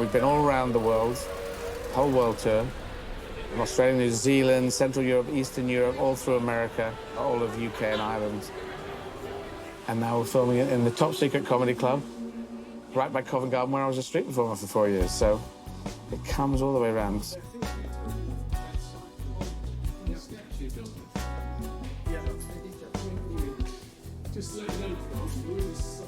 we've been all around the world, whole world tour. From Australia, New Zealand, Central Europe, Eastern Europe, all through America, all of UK and Ireland. And now we're filming it in the Top Secret Comedy Club, right by Covent Garden, where I was a street performer for 4 years. So it comes all the way around.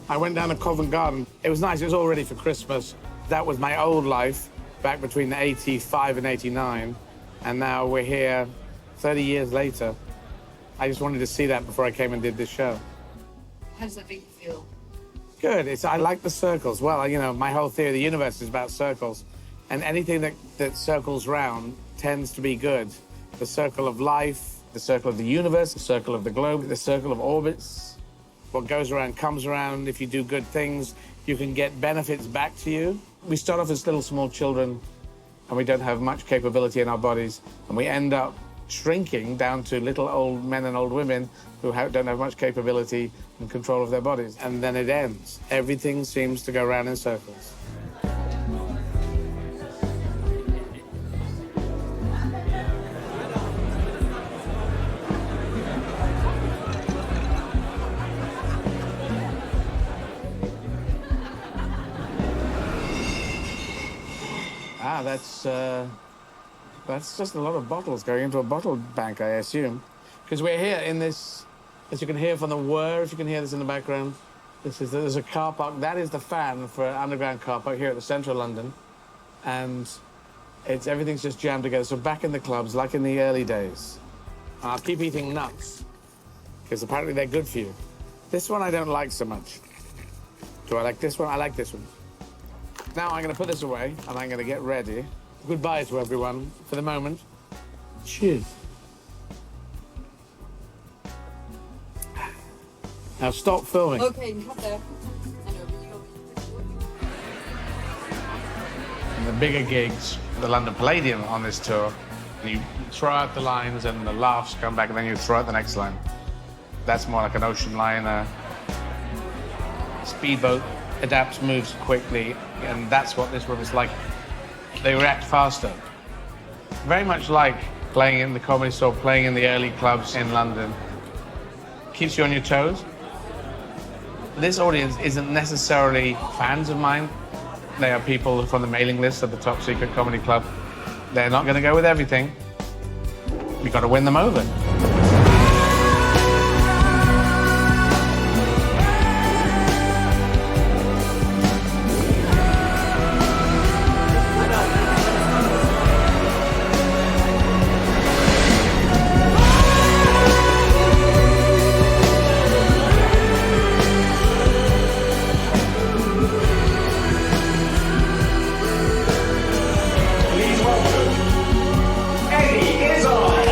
I went down to Covent Garden. It was nice. It was all ready for Christmas. That was my old life back between 85 and 89. And now we're here 30 years later. I just wanted to see that before I came and did this show. How does that make you feel? Good. I like the circles. Well, you know, my whole theory of the universe is about circles. And anything that circles round tends to be good. The circle of life, the circle of the universe, the circle of the globe, the circle of orbits. What goes around comes around. If you do good things, you can get benefits back to you. We start off as little small children, and we don't have much capability in our bodies, and we end up shrinking down to little old men and old women who don't have much capability and control of their bodies. And then it ends. Everything seems to go round in circles. That's just a lot of bottles going into a bottle bank, I assume. Because we're here in this, as you can hear from the whir, if you can hear this in the background, there's a car park. That is the fan for an underground car park here at the centre of London. And everything's just jammed together. So back in the clubs, like in the early days. And I'll keep eating nuts, because apparently they're good for you. This one I don't like so much. Do I like this one? I like this one. Now I'm going to put this away, and I'm going to get ready. Goodbye to everyone for the moment. Cheers. Now stop filming. Okay, cut there. And the bigger gigs, the London Palladium on this tour, you throw out the lines and the laughs come back, and then you throw out the next line. That's more like an ocean liner. Speedboat adapts, moves quickly, and that's what this room is like. They react faster. Very much like playing in the Comedy Store, playing in the early clubs in London. Keeps you on your toes. This audience isn't necessarily fans of mine. They are people from the mailing list of the Top Secret Comedy Club. They're not going to go with everything. We've got to win them over. Eddie.Izzard.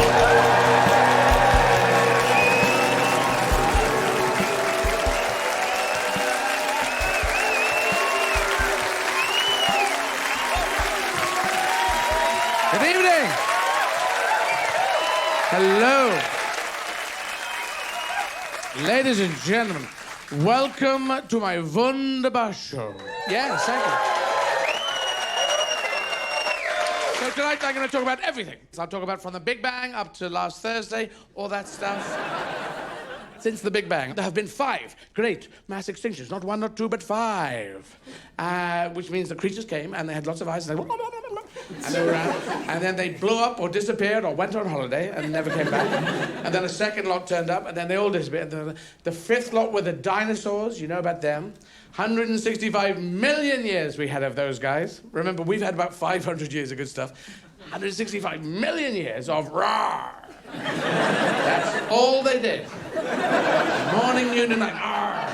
Good evening. Hello. Ladies and gentlemen, welcome to my Wunderbar show. Yes, thank you. So tonight I'm going to talk about everything. I'll talk about from the Big Bang up to last Thursday, all that stuff. Since the Big Bang, there have been 5 great mass extinctions. Not 1, not 2, but 5. Which means the creatures came and they had lots of eyes and they were around. And then they blew up or disappeared or went on holiday and never came back. And then a second lot turned up and then they all disappeared. The 5th lot were the dinosaurs. You know about them. 165 million years we had of those guys. Remember, we've had about 500 years of good stuff. 165 million years of roar. That's all they did. Morning, noon, and night. Arr.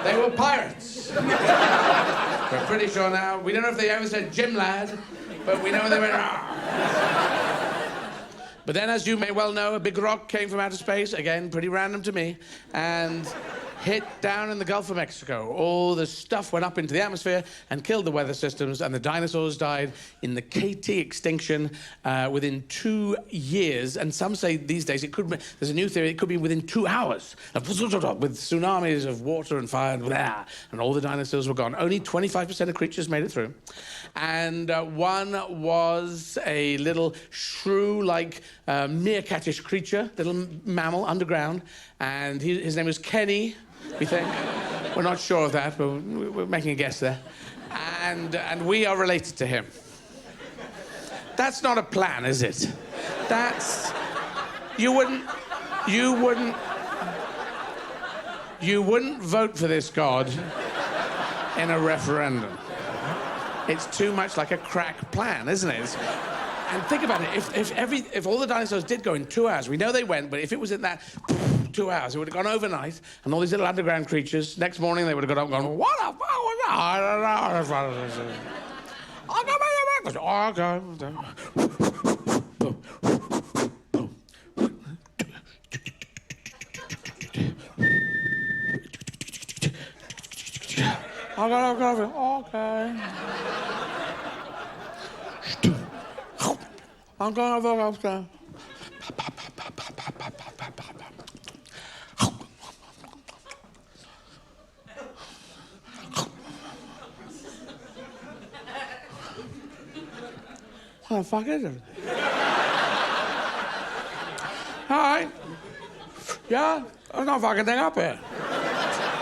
They were pirates. We're pretty sure now. We don't know if they ever said Jim Lad, but we know they went arr. But then, as you may well know, a big rock came from outer space. Again, pretty random to me. And hit down in the Gulf of Mexico. All the stuff went up into the atmosphere and killed the weather systems, and the dinosaurs died in the KT extinction within 2 years. And some say these days it could be, there's a new theory, it could be within 2 hours with tsunamis of water and fire and all the dinosaurs were gone. Only 25% of creatures made it through. And one was a little shrew-like meerkatish creature, little mammal underground, and his name was Kenny, we think. We're not sure of that, but we're making a guess there. And we are related to him. That's not a plan, is it? That's... You wouldn't vote for this god in a referendum. It's too much like a crack plan, isn't it? And think about it, if all the dinosaurs did go in 2 hours, we know they went, but if it was in that 2 hours, it would have gone overnight, and all these little underground creatures, next morning they would have got up and gone, what the fuck was that? I don't know. I'll go back. I got coffee. Okay. I'm going to go upstairs. What the fuck is it? Hi. Yeah? There's no fucking thing up here.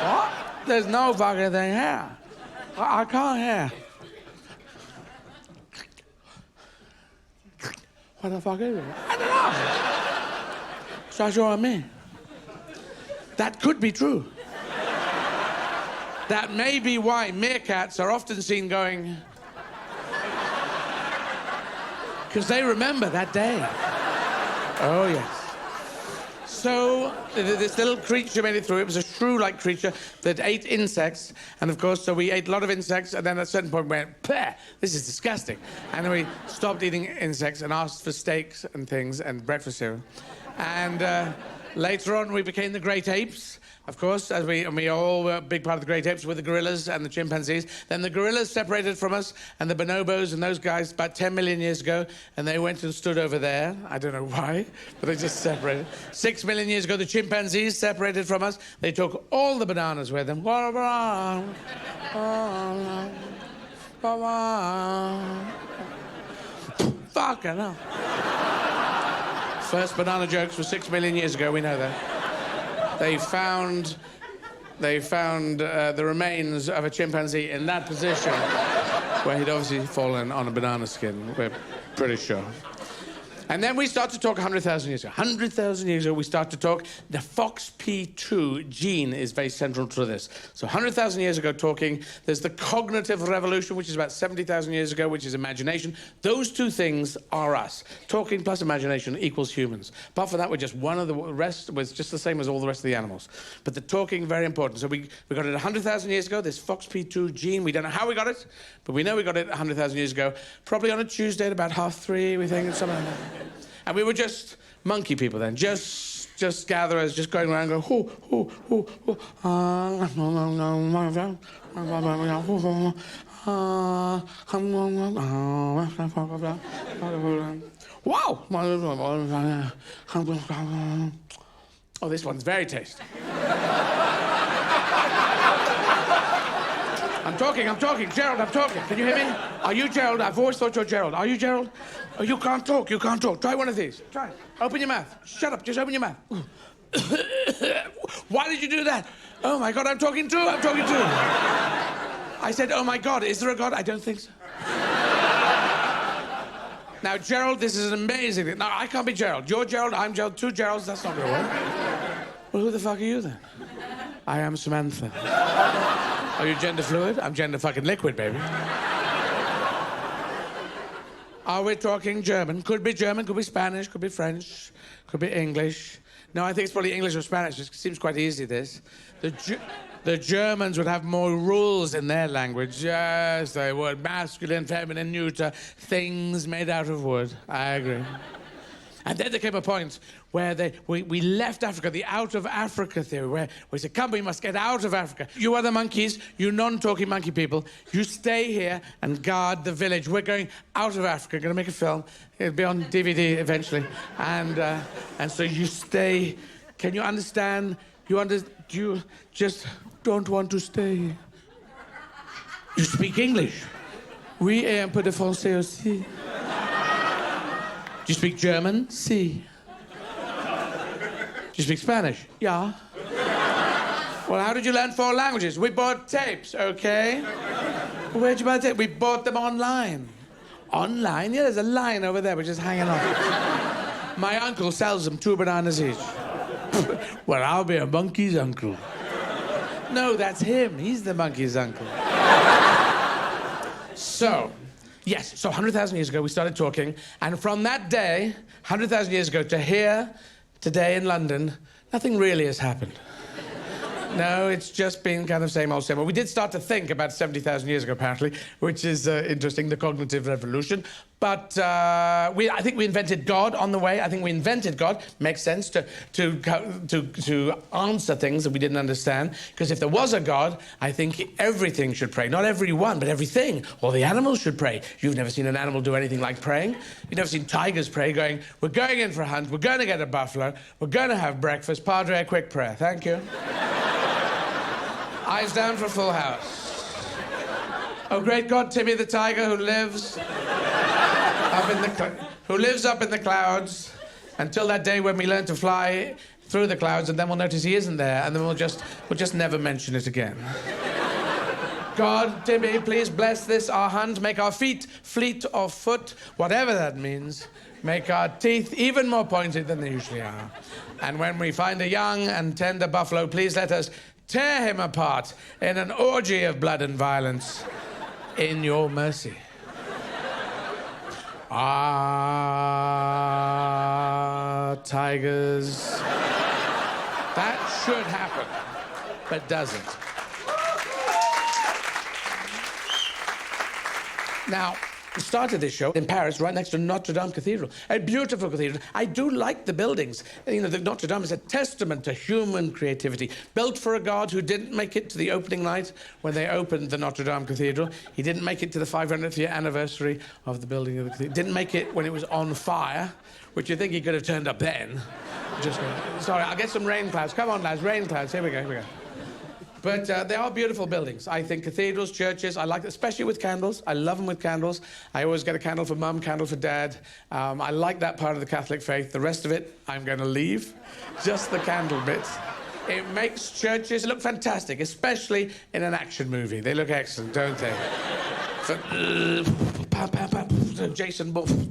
What? There's no fucking thing here. I can't hear. What the fuck is it? I don't know. So that's what I mean. That could be true. That may be why meerkats are often seen going... Because they remember that day. Oh, yes. So this little creature made it through. It was a shrew-like creature that ate insects. And, of course, so we ate a lot of insects, and then at a certain point we went, "Pah, this is disgusting." And then we stopped eating insects and asked for steaks and things and breakfast cereal. And later on, we became the great apes, of course, and we all were a big part of the great apes with the gorillas and the chimpanzees. Then the gorillas separated from us, and the bonobos and those guys about 10 million years ago, and they went and stood over there. I don't know why, but they just separated. 6 million years ago, the chimpanzees separated from us. They took all the bananas with them. Fucking hell. First banana jokes were 6 million years ago, we know that. They found the remains of a chimpanzee in that position where he'd obviously fallen on a banana skin, we're pretty sure. And then we start to talk 100,000 years ago. 100,000 years ago, we start to talk. The FOXP2 gene is very central to this. So 100,000 years ago talking, there's the cognitive revolution, which is about 70,000 years ago, which is imagination. Those two things are us. Talking plus imagination equals humans. Apart from that, we're just one of the rest, was just the same as all the rest of the animals. But the talking, very important. So we got it 100,000 years ago, this FOXP2 gene. We don't know how we got it, but we know we got it 100,000 years ago. Probably on a Tuesday at about 3:30, we think, something like that. And we were just monkey people then, just gatherers, just going around going, hoo, hoo, hoo, hoo. Wow! Oh, this one's very tasty. I'm talking. Gerald, I'm talking. Can you hear me? Are you Gerald? I've always thought you're Gerald. Are you Gerald? Oh, you can't talk. Try one of these. Try it. Open your mouth. Shut up. Just open your mouth. Why did you do that? Oh, my God, I'm talking too. I said, oh, my God, is there a God? I don't think so. Now, Gerald, this is an amazing thing. No, I can't be Gerald. You're Gerald, I'm Gerald, two Geralds. That's not going to work. Well, who the fuck are you, then? I am Samantha. Are you gender fluid? I'm gender fucking liquid, baby. Are we talking German? Could be German, could be Spanish, could be French, could be English. No, I think it's probably English or Spanish. It seems quite easy, this. The Germans would have more rules in their language. Yes, they would. Masculine, feminine, neuter, things made out of wood. I agree. And then there came a point where we left Africa, the out of Africa theory, where we said, come, we must get out of Africa. You other monkeys, you non-talking monkey people, you stay here and guard the village. We're going out of Africa, going to make a film. It'll be on DVD eventually. And so you stay. Can you understand? You just don't want to stay. You speak English. Oui, et un peu de français aussi. Do you speak German? Si. Do you speak Spanish? Yeah. Well, how did you learn 4 languages? We bought tapes, okay? Where'd you buy tapes? We bought them online. Online? Yeah, there's a line over there which is hanging off. My uncle sells them 2 bananas each. Well, I'll be a monkey's uncle. No, that's him. He's the monkey's uncle. So, yes, so 100,000 years ago we started talking, and from that day, 100,000 years ago, to here, today in London, nothing really has happened. No, it's just been kind of same old, same old. We did start to think about 70,000 years ago, apparently, which is interesting, the cognitive revolution. But I think we invented God on the way. I think we invented God. Makes sense to answer things that we didn't understand. Because if there was a God, I think everything should pray. Not everyone, but everything. Or the animals should pray. You've never seen an animal do anything like praying. You've never seen tigers pray, going, we're going in for a hunt, we're going to get a buffalo, we're going to have breakfast. Padre, a quick prayer. Thank you. Eyes down for full house. Oh, great God, Timmy the tiger who lives up in the clouds until that day when we learn to fly through the clouds, and then we'll notice he isn't there, and then we'll just never mention it again. God, Timmy, please bless this, our hunt. Make our feet fleet of foot, whatever that means. Make our teeth even more pointed than they usually are. And when we find a young and tender buffalo, please let us tear him apart in an orgy of blood and violence in your mercy. Tigers. That should happen, but doesn't. Now, we started this show in Paris, right next to Notre Dame Cathedral. A beautiful cathedral. I do like the buildings. You know, the Notre Dame is a testament to human creativity. Built for a god who didn't make it to the opening night when they opened the Notre Dame Cathedral. He didn't make it to the 500th year anniversary of the building of the cathedral. Didn't make it when it was on fire, which you think he could have turned up then. Sorry, I'll get some rain clouds. Come on, lads, rain clouds. Here we go. But they are beautiful buildings. I think cathedrals, churches, I like, especially with candles. I love them with candles. I always get a candle for mum, candle for dad. I like that part of the Catholic faith. The rest of it, I'm going to leave. Just the candle bits. It makes churches look fantastic, especially in an action movie. They look excellent, don't they? So, Jason Bourne.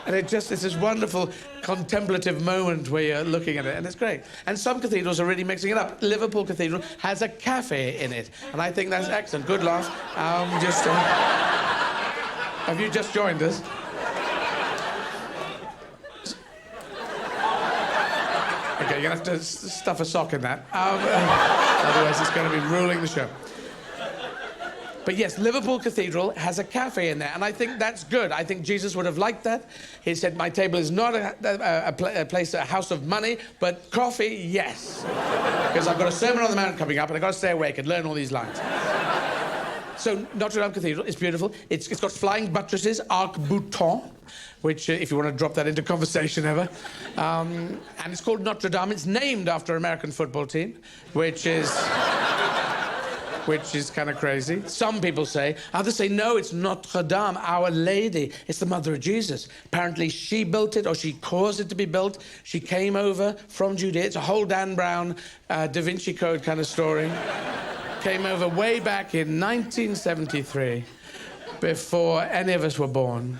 And it's this wonderful contemplative moment where you're looking at it, and it's great. And some cathedrals are really mixing it up. Liverpool Cathedral has a cafe in it, and I think that's excellent. Good laugh. Have you just joined us? Okay, you're going to have to stuff a sock in that. Otherwise, it's going to be ruling the show. But yes, Liverpool Cathedral has a cafe in there, and I think that's good. I think Jesus would have liked that. He said, my table is not a place, a house of money, but coffee, yes. Because I've got a Sermon on the Mount coming up, and I've got to stay awake and learn all these lines. So Notre Dame Cathedral is beautiful. It's got flying buttresses, arc-boutant, which, if you want to drop that into conversation ever. And it's called Notre Dame. It's named after an American football team, which is kind of crazy. Some people say, others say, no, it's Notre Dame, Our Lady. It's the mother of Jesus. Apparently she built it, or she caused it to be built. She came over from Judea. It's a whole Dan Brown, Da Vinci Code kind of story. Came over way back in 1973, before any of us were born.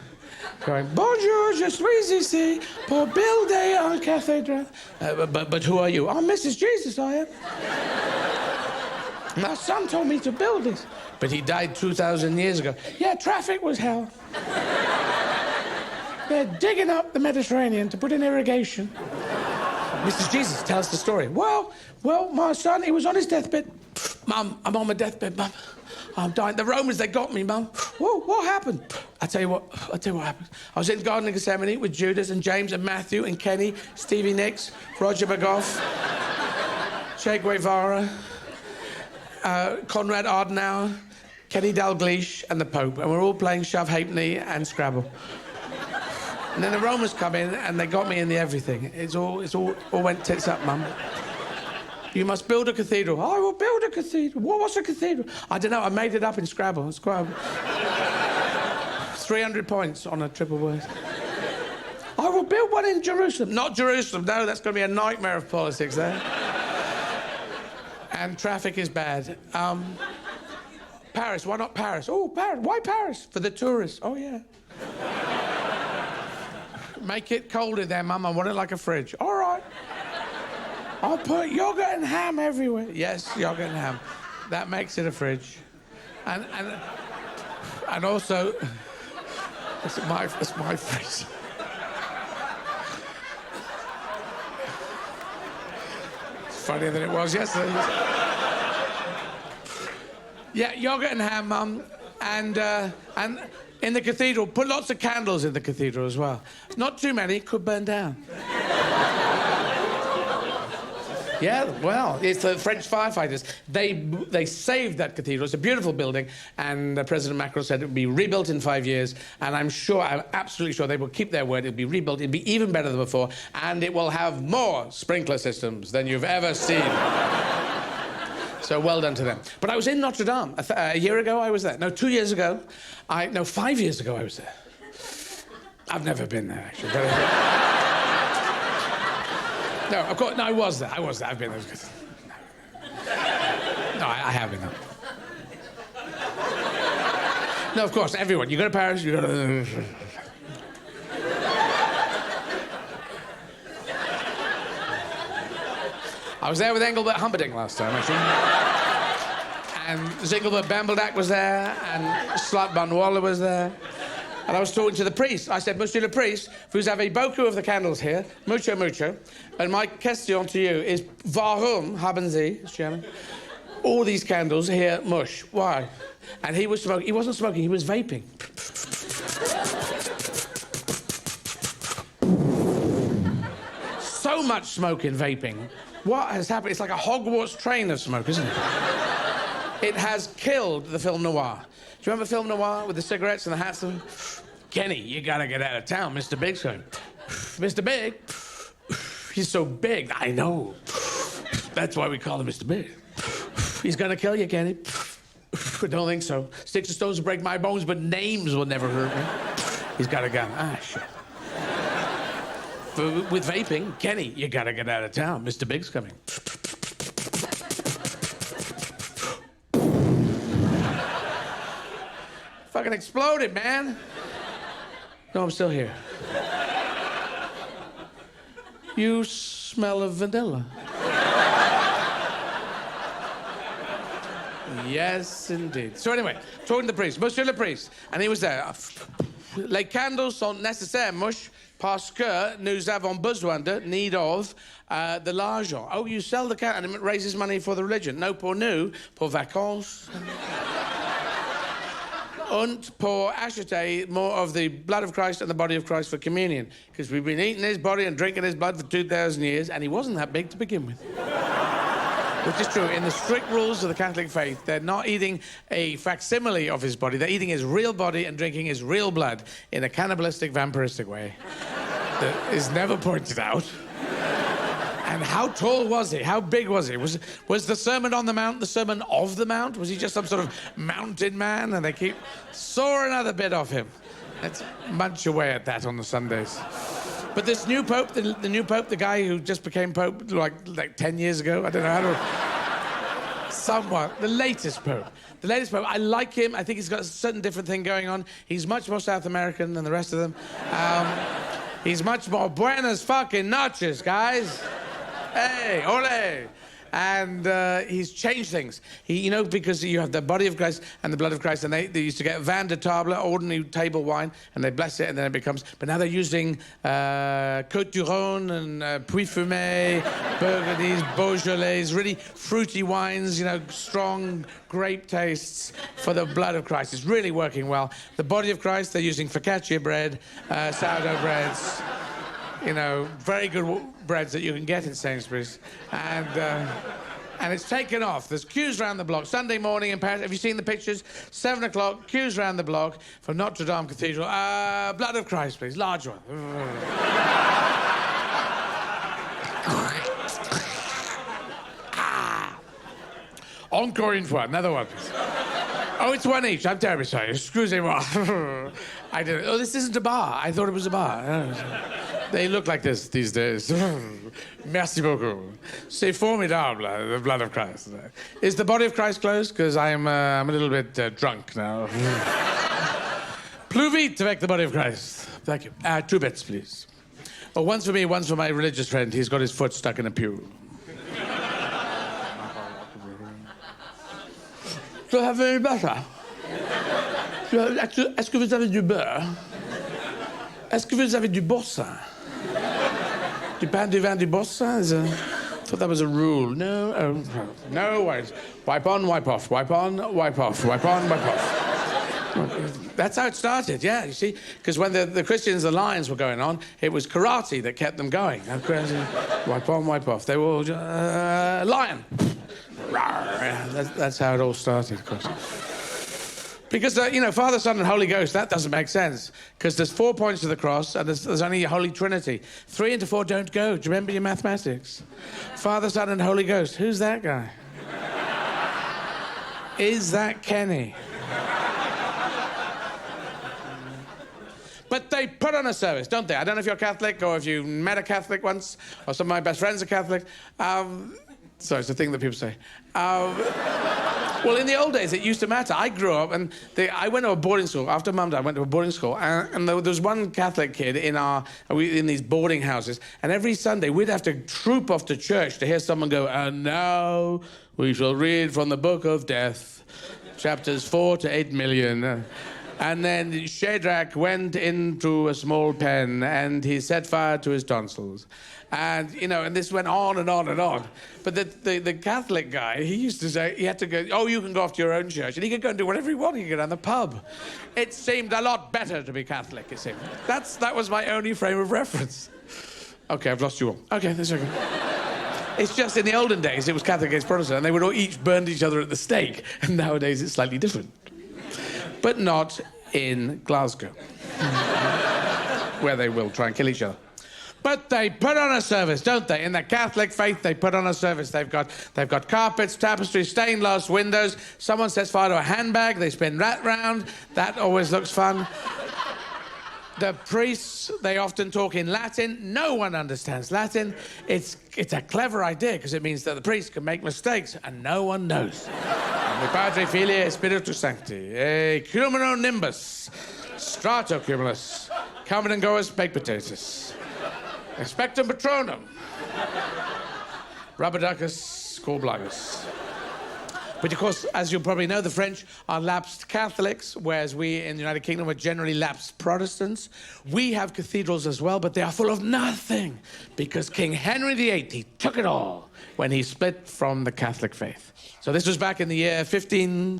Going, bonjour, je suis ici pour builder un cathédrale. But who are you? I'm Mrs. Jesus, I am. My son told me to build this. But he died 2,000 years ago. Yeah, traffic was hell. They're digging up the Mediterranean to put in irrigation. Mrs. Jesus, tell us the story. Well, my son, he was on his deathbed. Mum, I'm on my deathbed, Mum. I'm dying. The Romans, they got me, Mum. Whoa, what happened? I'll tell you what happened. I was in the Garden of Gethsemane with Judas and James and Matthew and Kenny, Stevie Nicks, Roger McGough, Che Guevara, Konrad Adenauer, Kenny Dalglish, and the Pope. And we're all playing Shove Halfpenny and Scrabble. And then the Romans come in and they got me in the everything. It all went tits up, Mum. You must build a cathedral. I will build a cathedral. What's a cathedral? I don't know. I made it up in Scrabble. It's quite 300 points on a triple word. I will build one in Jerusalem. Not Jerusalem. No, that's going to be a nightmare of politics there. And traffic is bad. Paris. Why not Paris? Oh, Paris. Why Paris? For the tourists. Oh, yeah. Make it cold in there, Mum. I want it like a fridge. All right. I'll put yogurt and ham everywhere. Yes, yogurt and ham. That makes it a fridge. And also, it's my fridge. It's funnier than it was yesterday. Yeah, yogurt and ham, Mum. And in the cathedral, put lots of candles in the cathedral as well. Not too many, could burn down. Yeah, well, it's the French firefighters. They saved that cathedral. It's a beautiful building, and President Macron said it would be rebuilt in 5 years, and I'm absolutely sure they will keep their word. It'll be rebuilt, it'll be even better than before, and it will have more sprinkler systems than you've ever seen. So well done to them. But I was in Notre Dame. A year ago I was there. No, 2 years ago. 5 years ago I was there. I've never been there, actually. No, of course, no, I was there. I've been there. No, I have been there. No, of course, everyone. You go to Paris, you go to... I was there with Engelbert Humperdinck last time, actually. And Zingelbert Bambldak was there, and Slut Bun Waller was there. And I was talking to the priest. I said, Monsieur le Priest, vous avez beaucoup of the candles here, mucho, mucho. And my question to you is, warum haben Sie, German, all these candles here mush? Why? And he was smoking. He wasn't smoking, he was vaping. So much smoke in vaping. What has happened? It's like a Hogwarts train of smoke, isn't it? It has killed the film noir. Do you remember film noir with the cigarettes and the hats? Kenny, you gotta get out of town. Mr. Big's going. Mr. Big? He's so big. I know. That's why we call him Mr. Big. He's gonna kill you, Kenny. I don't think so. Sticks and stones will break my bones, but names will never hurt me. He's got a gun. Ah, shit. With vaping, Kenny, you gotta get out of town. Mr. Big's coming. Fucking exploded, man. No, I'm still here. You smell of vanilla. Yes, indeed. So anyway, talking to the priest, Monsieur le Priest, and he was there. Les candles sont nécessaires, mush, parce que nous avons besoin de, need of, de l'argent. Oh, you sell the candle and it raises money for the religion. No, pour nous, pour vacances. Und pour acheter more of the blood of Christ and the body of Christ for communion. Because we've been eating his body and drinking his blood for 2,000 years, and he wasn't that big to begin with. Which is true. In the strict rules of the Catholic faith, they're not eating a facsimile of his body. They're eating his real body and drinking his real blood in a cannibalistic, vampiristic way that is never pointed out. And how tall was he? How big was he? Was the Sermon on the Mount the Sermon of the Mount? Was he just some sort of mountain man? And they keep sawing another bit off him. Let's munch away at that on the Sundays. But this new pope, the new pope, the guy who just became pope like 10 years ago, I don't know how to... Somewhat. The latest pope, I like him. I think he's got a certain different thing going on. He's much more South American than the rest of them. He's much more buenas fucking noches, guys. Hey, ole. And he's changed things. Because you have the body of Christ and the blood of Christ, and they used to get vin de table, ordinary table wine, and they bless it, and then it becomes... But now they're using Côte du Rhône and Puy Fumé, Burgundies, Beaujolais, really fruity wines, strong grape tastes for the blood of Christ. It's really working well. The body of Christ, they're using focaccia bread, sourdough breads, very good breads that you can get in Sainsbury's. And it's taken off. There's queues around the block. Sunday morning in Paris, have you seen the pictures? 7 o'clock, queues around the block from Notre Dame Cathedral. Blood of Christ, please, large one. Encore une fois, another one, please. Oh, it's one each. I'm terribly sorry. Excusez-moi. I didn't. Oh, this isn't a bar. I thought it was a bar. They look like this these days. Merci beaucoup. C'est formidable, the blood of Christ. Is the body of Christ closed? Because I'm a little bit drunk now. Plus vite avec the body of Christ. Thank you. 2 bits, please. Oh, one's for me, one's for my religious friend. He's got his foot stuck in a pew. Do you have any butter? Est-ce que vous avez du beurre? Est-ce que vous avez du boursin? Du pain, du vin, du boursin? I thought that was a rule. No? Oh, no worries. Wipe on, wipe off. Wipe on, wipe off. Wipe on, wipe off. That's how it started, yeah, you see? Because when the Christians, the lions were going on, it was karate that kept them going. Wipe on, wipe off. They were all lion. That's how it all started, of course. Because, Father, Son, and Holy Ghost, that doesn't make sense. Because there's 4 points to the cross, and there's only a Holy Trinity. 3 into 4 don't go. Do you remember your mathematics? Father, Son, and Holy Ghost. Who's that guy? Is that Kenny? But they put on a service, don't they? I don't know if you're Catholic or if you met a Catholic once, or some of my best friends are Catholic. Sorry, it's a thing that people say. Well, in the old days, it used to matter. I grew up, and I went to a boarding school. After Mum died, I went to a boarding school, and there was one Catholic kid in these boarding houses, and every Sunday, we'd have to troop off to church to hear someone go, "And now we shall read from the Book of Death, chapters 4 to 8 million." And then Shadrach went into a small pen, and he set fire to his tonsils. And, and this went on and on and on. But the Catholic guy, he used to say, he had to go, "Oh, you can go off to your own church." And he could go and do whatever he wanted. He could go down the pub. It seemed a lot better to be Catholic, it seemed. That was my only frame of reference. Okay, I've lost you all. Okay, that's okay. It's just in the olden days, it was Catholic against Protestant, and they would all each burn each other at the stake. And nowadays, it's slightly different. But not in Glasgow, where they will try and kill each other. But they put on a service, don't they? In the Catholic faith, they put on a service. They've got carpets, tapestry, stained glass windows. Someone sets fire to a handbag. They spin that round. That always looks fun. The priests, they often talk in Latin. No one understands Latin. It's a clever idea because it means that the priest can make mistakes and no one knows. Padre, Filii, et Spiritus Sancti. Cumulus nimbus. Stratocumulus. Coming and goers, baked potatoes. Expectum Patronum. Rubberduckus, Corblagus. But of course, as you'll probably know, the French are lapsed Catholics, whereas we in the United Kingdom are generally lapsed Protestants. We have cathedrals as well, but they are full of nothing, because King Henry VIII, he took it all when he split from the Catholic faith. So this was back in the year 15...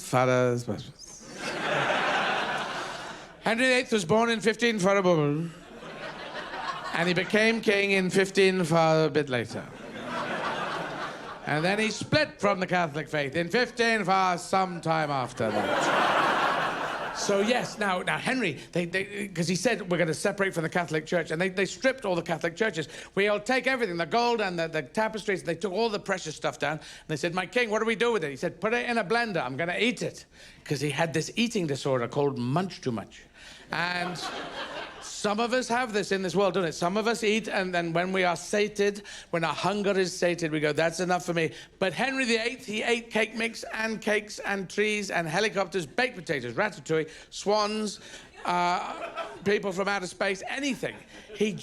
Henry VIII was born in 15... And he became king in 15 a bit later. And then he split from the Catholic faith in 15 some time after that. So yes, now Henry, because he said we're going to separate from the Catholic Church, and they stripped all the Catholic churches. We'll take everything, the gold and the tapestries. They took all the precious stuff down, and they said, "My king, what do we do with it?" He said, "Put it in a blender. I'm going to eat it," because he had this eating disorder called munch too much, and. Some of us have this in this world, don't it? Some of us eat, and then when we are sated, when our hunger is sated, we go, "That's enough for me." But Henry VIII, he ate cake mix and cakes and trees and helicopters, baked potatoes, ratatouille, swans, people from outer space, anything. He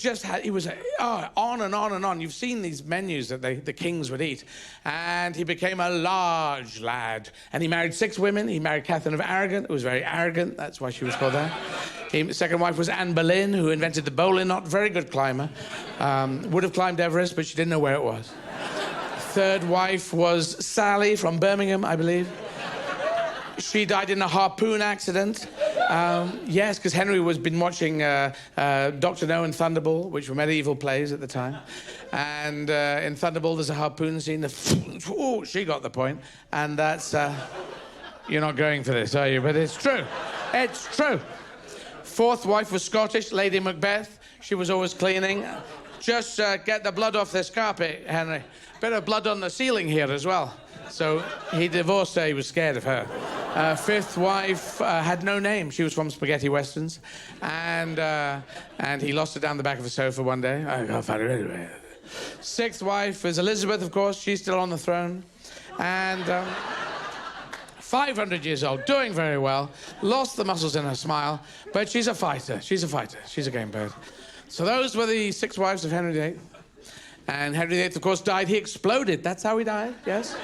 was on and on and on. You've seen these menus that the kings would eat. And he became a large lad. And he married 6 women. He married Catherine of Aragon, who was very arrogant. That's why she was called that. His second wife was Anne Boleyn, who invented the bowling knot. Very good climber. Would have climbed Everest, but she didn't know where it was. Third wife was Sally from Birmingham, I believe. She died in a harpoon accident. Yes, because Henry was been watching Dr. No and Thunderball, which were medieval plays at the time. And in Thunderball, there's a harpoon scene. Oh, she got the point. And that's... you're not going for this, are you? But it's true. It's true. Fourth wife was Scottish, Lady Macbeth. She was always cleaning. Just get the blood off this carpet, Henry. Bit of blood on the ceiling here as well. So he divorced her. He was scared of her. Fifth wife had no name. She was from spaghetti westerns. And he lost her down the back of a sofa one day. I can't find her anyway. Sixth wife is Elizabeth, of course. She's still on the throne. And 500 years old, doing very well. Lost the muscles in her smile. But she's a fighter. She's a fighter. She's a game bird. So those were the 6 wives of Henry VIII. And Henry VIII, of course, died. He exploded. That's how he died, yes?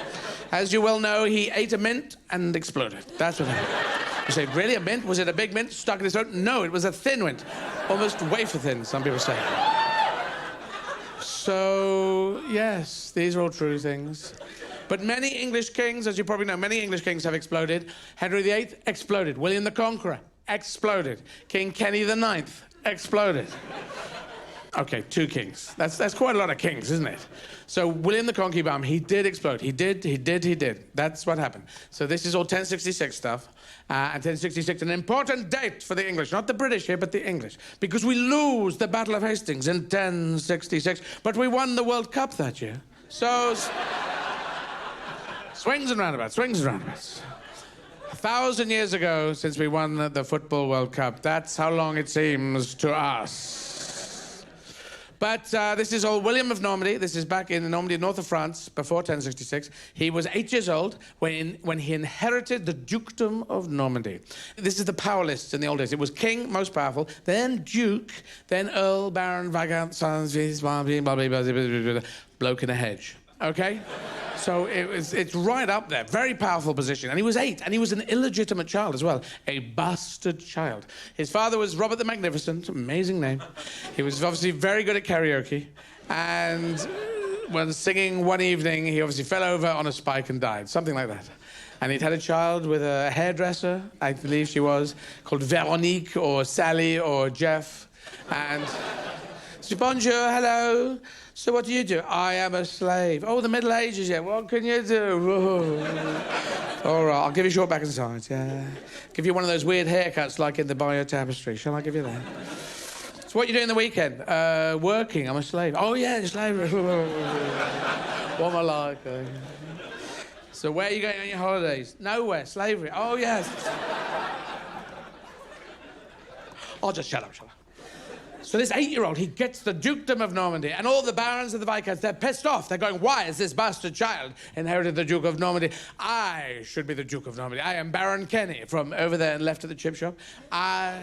As you well know, he ate a mint and exploded. That's what happened. You say, really, a mint? Was it a big mint stuck in his throat? No, it was a thin mint. Almost wafer thin, some people say. So, yes, these are all true things. But many English kings, as you probably know, many English kings have exploded. Henry VIII exploded. William the Conqueror exploded. King Kenny IX exploded. Okay, 2 kings. That's quite a lot of kings, isn't it? So William the Conqueror, he did explode. He did. That's what happened. So this is all 1066 stuff. And 1066, an important date for the English. Not the British here, but the English. Because we lose the Battle of Hastings in 1066. But we won the World Cup that year. So... swings and roundabouts, swings and roundabouts. 1,000 years ago, since we won the Football World Cup, that's how long it seems to us. But this is all William of Normandy. This is back in Normandy, north of France, before 1066. He was 8 years old when he inherited the dukedom of Normandy. This is the power list in the old days. It was king, most powerful, then duke, then earl, baron, viscount, bloke in a hedge. Okay? So it's right up there. Very powerful position. And he was 8, and he was an illegitimate child as well. A bastard child. His father was Robert the Magnificent. Amazing name. He was obviously very good at karaoke. And when singing one evening, he obviously fell over on a spike and died. Something like that. And he'd had a child with a hairdresser, I believe she was, called Veronique or Sally or Jeff. And... so, bonjour, hello. So what do you do? I am a slave. Oh, the Middle Ages, yeah. What can you do? Oh. All right, I'll give you short back and sides, yeah. Give you one of those weird haircuts like in the Bio Tapestry. Shall I give you that? So what you doing the weekend? Working, I'm a slave. Oh, yeah, slave. What am I like? So where are you going on your holidays? Nowhere, slavery. Oh, yes. Oh, just shut up. So this 8-year-old, he gets the dukedom of Normandy, and all the barons and the viscounts, they're pissed off. They're going, why has this bastard child inherited the Duke of Normandy? I should be the Duke of Normandy. I am Baron Kenny from over there and left of the chip shop. I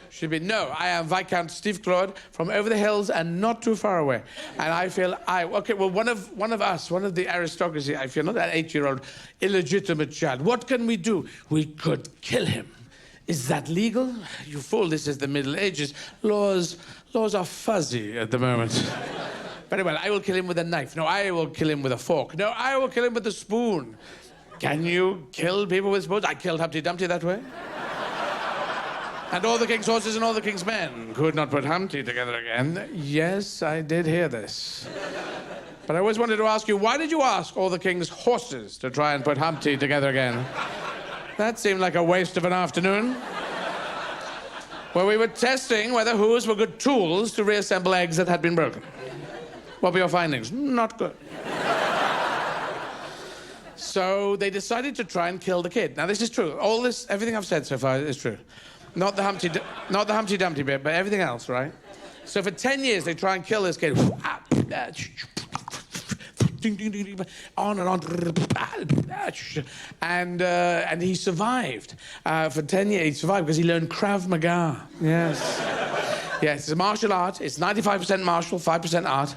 should be, no, I am Viscount Steve Claude from over the hills and not too far away. And I feel, okay, well, one of us, one of the aristocracy, I feel, not that 8-year-old illegitimate child. What can we do? We could kill him. Is that legal? You fool, this is the Middle Ages. Laws are fuzzy at the moment. Very well, I will kill him with a knife. No, I will kill him with a fork. No, I will kill him with a spoon. Can you kill people with spoons? I killed Humpty Dumpty that way. And all the king's horses and all the king's men could not put Humpty together again. Yes, I did hear this. But I always wanted to ask you, why did you ask all the king's horses to try and put Humpty together again? That seemed like a waste of an afternoon. Where we were testing whether hooves were good tools to reassemble eggs that had been broken. What were your findings? Not good. So they decided to try and kill the kid. Now, this is true. All this, everything I've said so far is true. Not the Humpty Dumpty bit, but everything else, right? So for 10 years, they try and kill this kid. ding, ding, ding, ding, on and on. And he survived for 10 years. He survived because he learned Krav Maga. Yes. Yes, it's a martial art. It's 95% martial, 5% art.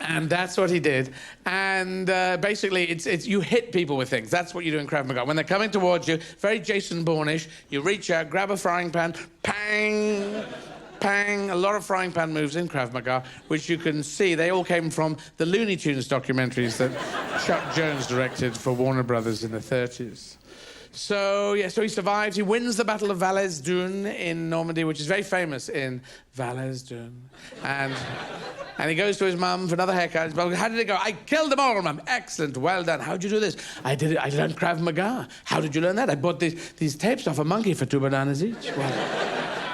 And that's what he did. And basically, it's you hit people with things. That's what you do in Krav Maga. When they're coming towards you, very Jason Bourne-ish, you reach out, grab a frying pan, pang, pang. A lot of frying pan moves in Krav Maga, which you can see. They all came from the Looney Tunes documentaries that Chuck Jones directed for Warner Brothers in the 30s. So he survives. He wins the Battle of Valais-Dune in Normandy, which is very famous in Valais-Dune. And he goes to his mum for another haircut. How did it go? I killed them all, Mum. Excellent. Well done. How'd you do this? I did it. I learned Krav Maga. How did you learn that? I bought these tapes off a monkey for 2 bananas each.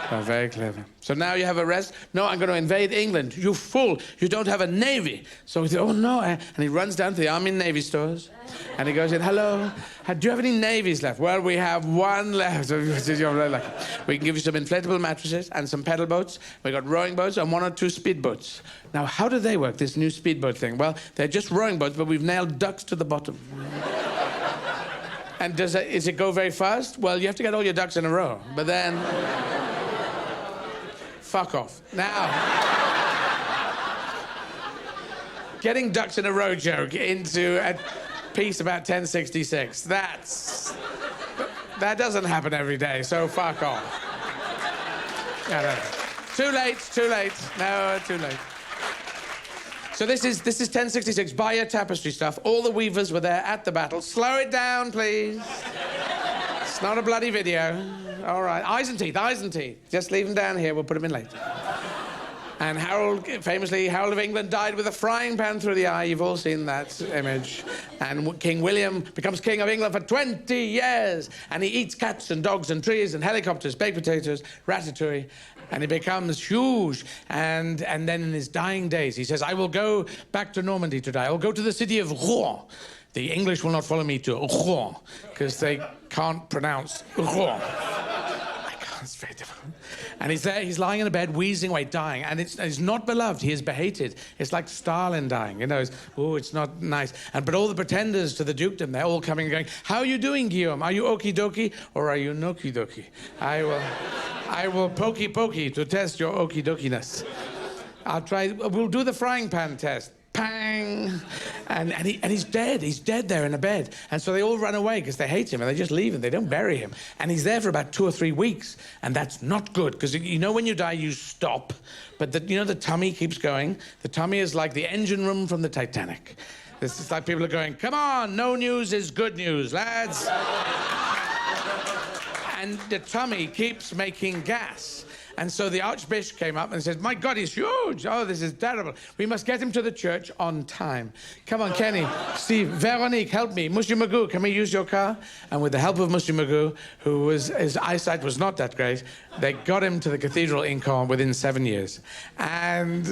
Oh, very clever. So now you have a rest. No, I'm going to invade England. You fool. You don't have a navy. So he said, oh, no. And he runs down to the Army and Navy stores. And he goes in, hello. Do you have any navies left? Well, we have one left. We can give you some inflatable mattresses and some pedal boats. We got rowing boats and 1 or 2 speedboats. Now, how do they work, this new speedboat thing? Well, they're just rowing boats, but we've nailed ducks to the bottom. And does it go very fast? Well, you have to get all your ducks in a row. But then... fuck off. Now, getting ducks in a row joke into a piece about 1066, that doesn't happen every day, so fuck off. No. Too late. No, too late. So this is 1066, buy your tapestry stuff. All the weavers were there at the battle. Slow it down, please. It's not a bloody video. All right, eyes and teeth. Just leave them down here, we'll put them in later. And famously, Harold of England died with a frying pan through the eye. You've all seen that image. And King William becomes King of England for 20 years. And he eats cats and dogs and trees and helicopters, baked potatoes, ratatouille. And he becomes huge. And then in his dying days, he says, I will go back to Normandy today. I will go to the city of Rouen. The English will not follow me to Rouen, because they can't pronounce Rouen. It's very difficult. And he's there, he's lying in a bed, wheezing away, dying. And he's not beloved, he is behated. It's like Stalin dying, you know. It's not nice. But all the pretenders to the dukedom, they're all coming and going, how are you doing, Guillaume? Are you okie dokie or are you noki dokie? I will pokey pokey to test your okie dokiness. We'll do the frying pan test. Pang! And he's dead. He's dead there in a bed. And so they all run away because they hate him and they just leave him. They don't bury him. And he's there for about 2 or 3 weeks. And that's not good because you know when you die, you stop. But the tummy keeps going. The tummy is like the engine room from the Titanic. This is like people are going, come on, no news is good news, lads. And the tummy keeps making gas. And so the Archbishop came up and said, my God, he's huge. Oh, this is terrible. We must get him to the church on time. Come on, Kenny, Steve, Veronique, help me. Mushy Magoo, can we use your car? And with the help of Mushy Magoo, his eyesight was not that great, they got him to the cathedral in Caen within 7 years. And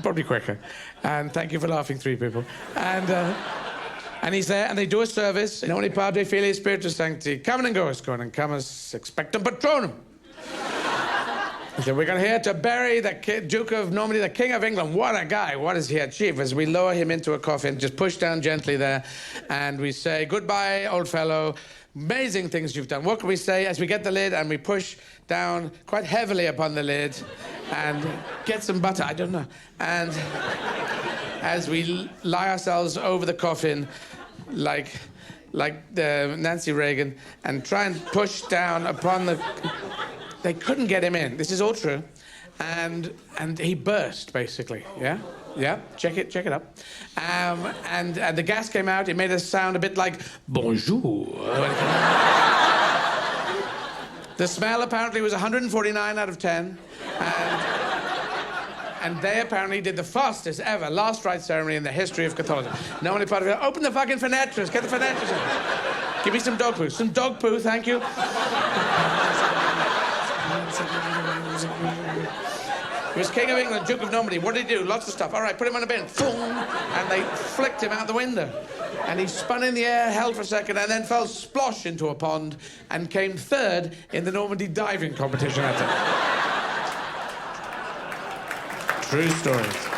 probably quicker. And thank you for laughing, 3 people. And he's there, and they do a service. In Omni Padre Filii Spiritus Sancti, come and go, and camus expectum patronum. So we're here to bury the Duke of Normandy, the King of England. What a guy. What has he achieved? As we lower him into a coffin, just push down gently there, and we say, goodbye, old fellow. Amazing things you've done. What can we say as we get the lid and we push down quite heavily upon the lid and get some butter? I don't know. And as we lie ourselves over the coffin like Nancy Reagan and try and push down upon the... They couldn't get him in. This is all true. And he burst, basically. Yeah? Yeah? Check it up. And the gas came out. It made us sound a bit like, bonjour. The smell apparently was 149 out of 10. And they apparently did the fastest ever last rite ceremony in the history of Catholicism. No one part of it. Open the fucking fenetras. Get the fenetras in. Give me some dog poo. Some dog poo, thank you. He was King of England, Duke of Normandy. What did he do? Lots of stuff. All right, put him on a bin. Boom! And they flicked him out the window. And he spun in the air, held for a second, and then fell splosh into a pond and came 3rd in the Normandy diving competition. True stories.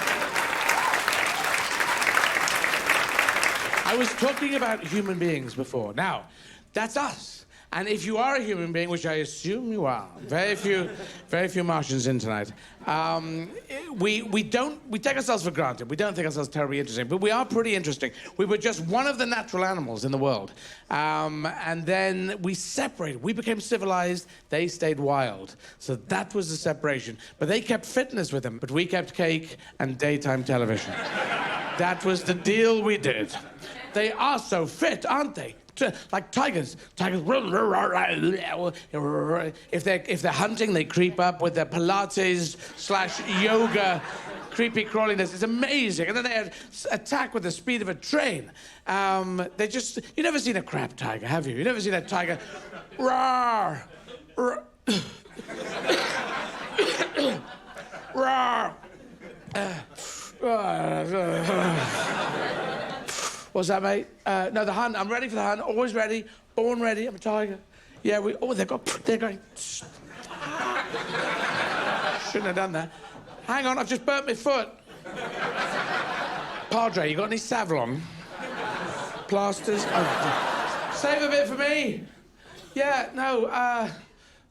I was talking about human beings before. Now, that's us. And if you are a human being, which I assume you are, very few Martians in tonight, we take ourselves for granted. We don't think ourselves terribly interesting, but we are pretty interesting. We were just one of the natural animals in the world. And then we separated. We became civilized. They stayed wild. So that was the separation. But they kept fitness with them, but we kept cake and daytime television. That was the deal we did. They are so fit, aren't they? Like tigers. Tigers. If they're hunting, they creep up with their Pilates/yoga creepy crawliness. It's amazing. And then they attack with the speed of a train. They just... You've never seen a crab tiger, have you? You've never seen a tiger... Roar! Roar! What's that, mate? No, the hunt. I'm ready for the hunt. Always ready. Born ready. I'm a tiger. Yeah, they're going... Shouldn't have done that. Hang on, I've just burnt my foot. Padre, you got any Savlon? Plasters? Oh, save a bit for me. Yeah, no,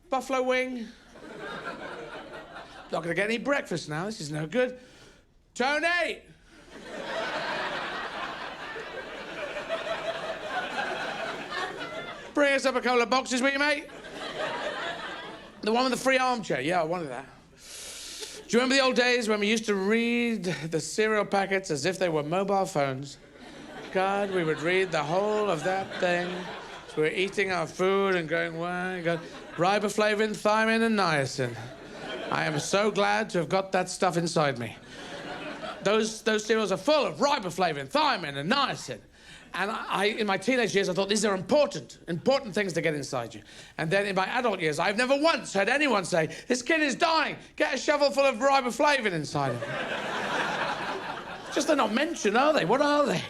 buffalo wing. Not gonna get any breakfast now. This is no good. Tony! Bring us up a couple of boxes, will you, mate? The one with the free armchair. Yeah, I wanted that. Do you remember the old days when we used to read the cereal packets as if they were mobile phones? God, we would read the whole of that thing. So we were eating our food and going, why? Go, riboflavin, thiamine, and niacin. I am so glad to have got that stuff inside me. Those cereals are full of riboflavin, thiamine, and niacin. And in my teenage years, I thought, these are important things to get inside you. And then in my adult years, I've never once heard anyone say, this kid is dying, get a shovel full of riboflavin inside him. Just they're not mentioned, are they? What are they?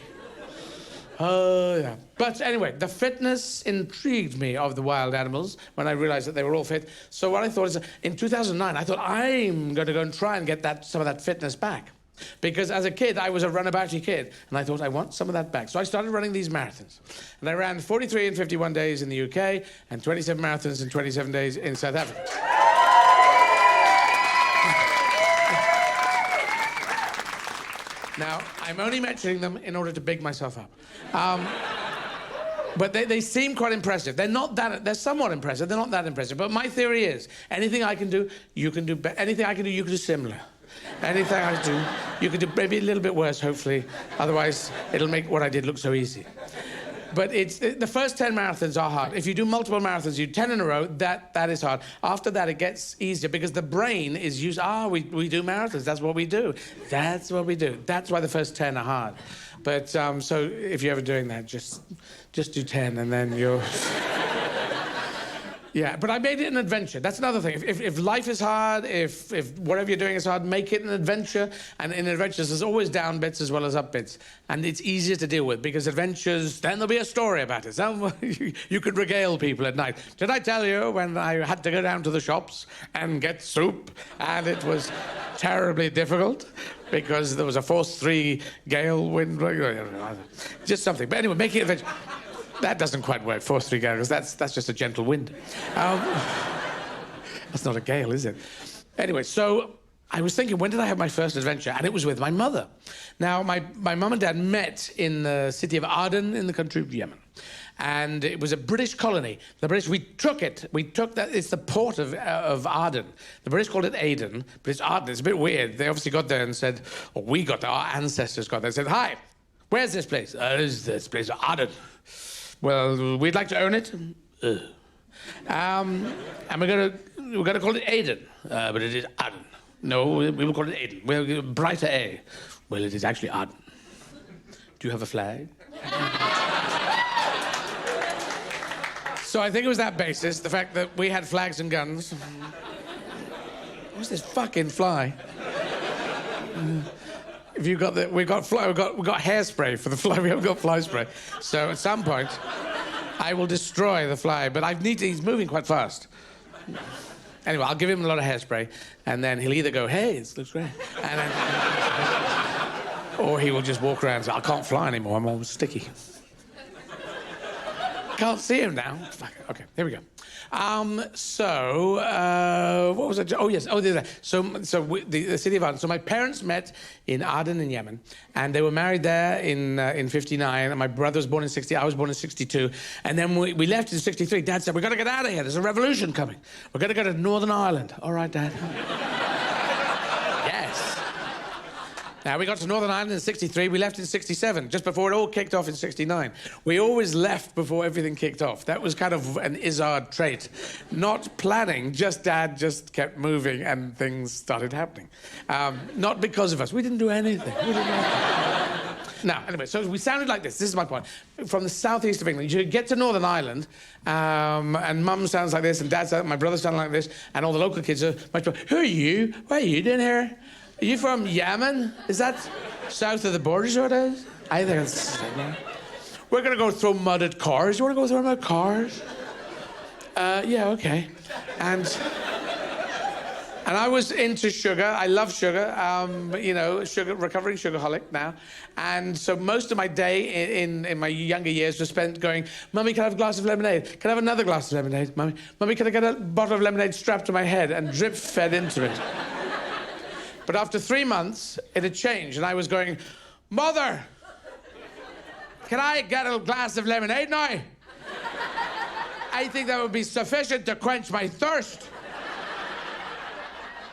Oh, yeah. But anyway, the fitness intrigued me of the wild animals when I realized that they were all fit. So what I thought is, in 2009, I thought, I'm going to go and try and get some of that fitness back. Because as a kid, I was a runabouty kid, and I thought, I want some of that back. So I started running these marathons. And I ran 43 in 51 days in the UK, and 27 marathons in 27 days in South Africa. Now, I'm only mentioning them in order to big myself up. But they seem quite impressive. They're somewhat impressive. They're not that impressive. But my theory is, anything I can do, you can do better. Anything I can do, you can do similar. Anything I do, you can do maybe a little bit worse, hopefully. Otherwise, it'll make what I did look so easy. But the first 10 marathons are hard. If you do multiple marathons, you do 10 in a row, that is hard. After that, it gets easier because the brain is used. We do marathons. That's what we do. That's what we do. That's why the first 10 are hard. But so if you're ever doing that, just do 10 and then you'll... Yeah, but I made it an adventure. That's another thing. If life is hard, if whatever you're doing is hard, make it an adventure. And in adventures, there's always down bits as well as up bits. And it's easier to deal with because adventures, then there'll be a story about it. You could regale people at night. Did I tell you when I had to go down to the shops and get soup? And it was terribly difficult because there was a force 3 gale wind. Just something. But anyway, make it an adventure. That doesn't quite work, force 3 gales. That's just a gentle wind. That's not a gale, is it? Anyway, so I was thinking, when did I have my first adventure? And it was with my mother. Now, my mum and dad met in the city of Aden in the country of Yemen. And it was a British colony. The British, we took that, it's the port of Aden. The British called it Aden, but it's Aden. It's a bit weird. They obviously got there and said, or we got there, our ancestors got there and said, hi, where's this place? This place, Aden. Well, we'd like to own it. And we're gonna call it Aden, but it is Aden. No, we will call it Aden. We'll brighter A. Well, it is actually Aden. Do you have a flag? So I think it was that basis, the fact that we had flags and guns. What's this fucking fly? If you got we got hairspray for the fly. We haven't got fly spray. So at some point, I will destroy the fly. But he's moving quite fast. Anyway, I'll give him a lot of hairspray, and then he'll either go, "Hey, this looks great," and then, Or he will just walk around and say, I can't fly anymore, I'm all sticky. Can't see him now. Fuck. Okay, here we go. What was it? Oh, yes. Oh, there's that. The city of Aden. So my parents met in Aden in Yemen, and they were married there in 59. And my brother was born in 60. I was born in 62. And then we left in 63. Dad said, we've got to get out of here. There's a revolution coming. We're going to go to Northern Ireland. All right, Dad. Yes. Now, we got to Northern Ireland in 63, we left in 67, just before it all kicked off in 69. We always left before everything kicked off. That was kind of an Izzard trait. Not planning, just Dad just kept moving and things started happening. Not because of us. We didn't do anything. Now, anyway, so we sounded like this. This is my point. From the southeast of England, you get to Northern Ireland, and Mum sounds like this, and Dad sounds, my brother sounds like this, and all the local kids are much more, who are you? What are you doing here? Are you from Yemen? Is that south of the border, so it is? I think it's... We're going to go throw mud at cars. You want to go throw mud at cars? Yeah, okay. And I was into sugar. I love sugar. Recovering sugarholic now. And so most of my day in my younger years was spent going, Mummy, can I have a glass of lemonade? Can I have another glass of lemonade? Mummy, can I get a bottle of lemonade strapped to my head and drip fed into it? But after 3 months, it had changed, and I was going, Mother, can I get a glass of lemonade now? I think that would be sufficient to quench my thirst.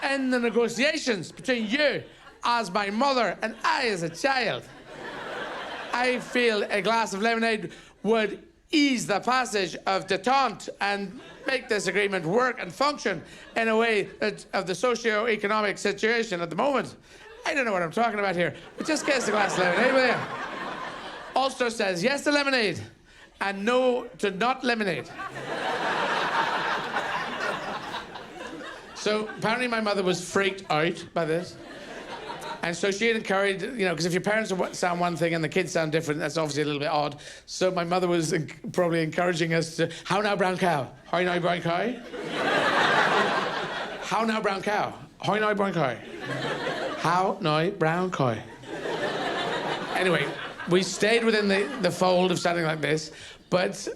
End the negotiations between you as my mother and I as a child. I feel a glass of lemonade would ease the passage of detente and make this agreement work and function in a way that of the socio-economic situation at the moment. I don't know what I'm talking about here, but just get us a glass of lemonade with you. Ulster says yes to lemonade and no to not lemonade. So apparently my mother was freaked out by this. And so she had encouraged, because if your parents sound one thing and the kids sound different, that's obviously a little bit odd. So my mother was probably encouraging us to, how now, brown cow? How now, brown cow? How now, brown cow? How now, brown cow? How now, brown cow? Anyway, we stayed within the fold of sounding like this, but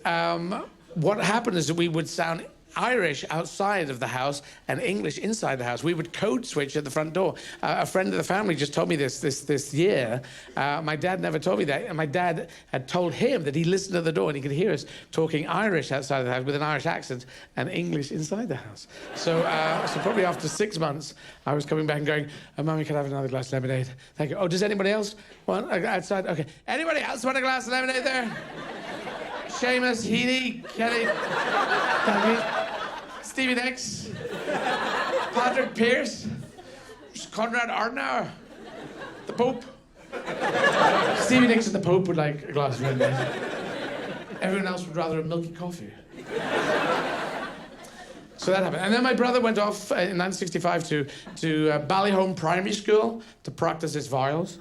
what happened is that we would sound Irish outside of the house and English inside the house. We would code switch at the front door. A friend of the family just told me this year. My dad never told me that. And my dad had told him that he listened at the door and he could hear us talking Irish outside of the house with an Irish accent and English inside the house. So probably after 6 months, I was coming back and going, Mummy, can I have another glass of lemonade? Thank you. Oh, does anybody else want outside? Okay. Anybody else want a glass of lemonade there? Seamus, Heaney, Kelly, Stevie Nicks, Patrick Pearce, Conrad Adenauer, the Pope. Stevie Nicks and the Pope would like a glass of lemonade. Everyone else would rather a milky coffee. So that happened. And then my brother went off in 1965 to Ballyholme Primary School to practice his vowels.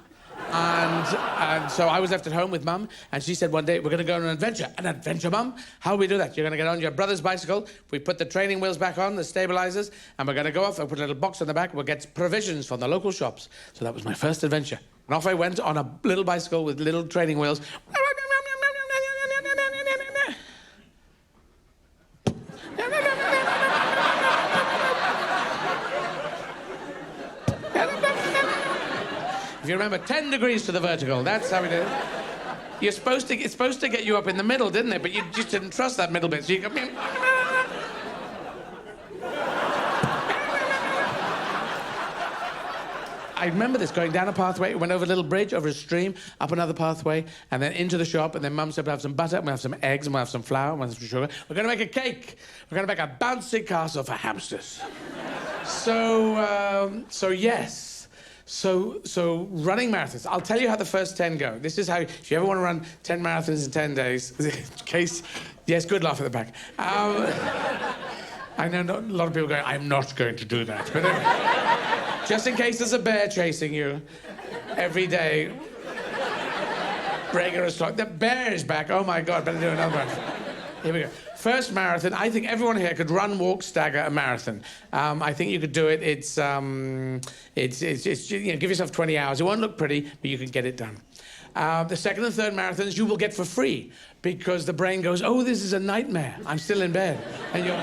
And so I was left at home with Mum, and she said one day, we're going to go on an adventure. An adventure, Mum? How will we do that? You're going to get on your brother's bicycle, we put the training wheels back on, the stabilizers, and we're going to go off and put a little box on the back, we'll get provisions from the local shops. So that was my first adventure. And off I went on a little bicycle with little training wheels. If you remember, 10 degrees to the vertical. That's how we did it. It's supposed to get you up in the middle, didn't it? But you just didn't trust that middle bit, so you go... I remember this, going down a pathway, went over a little bridge, over a stream, up another pathway, and then into the shop, and then Mum said we'll have some butter, and we'll have some eggs, and we'll have some flour, and we'll have some sugar. We're going to make a cake. We're going to make a bouncy castle for hamsters. Yes. So running marathons. I'll tell you how the first 10 go. This is how, if you ever want to run 10 marathons in 10 days, in case, yes, good laugh at the back. I know a lot of people going, I'm not going to do that. But anyway, just in case there's a bear chasing you every day, breaking a talk. The bear is back. Oh my God, better do another one. Here we go. First marathon. I think everyone here could run, walk, stagger a marathon. I think you could do it. It's you know, give yourself 20 hours. It won't look pretty, but you can get it done. The second and third marathons you will get for free because the brain goes, oh, this is a nightmare. I'm still in bed. And you're...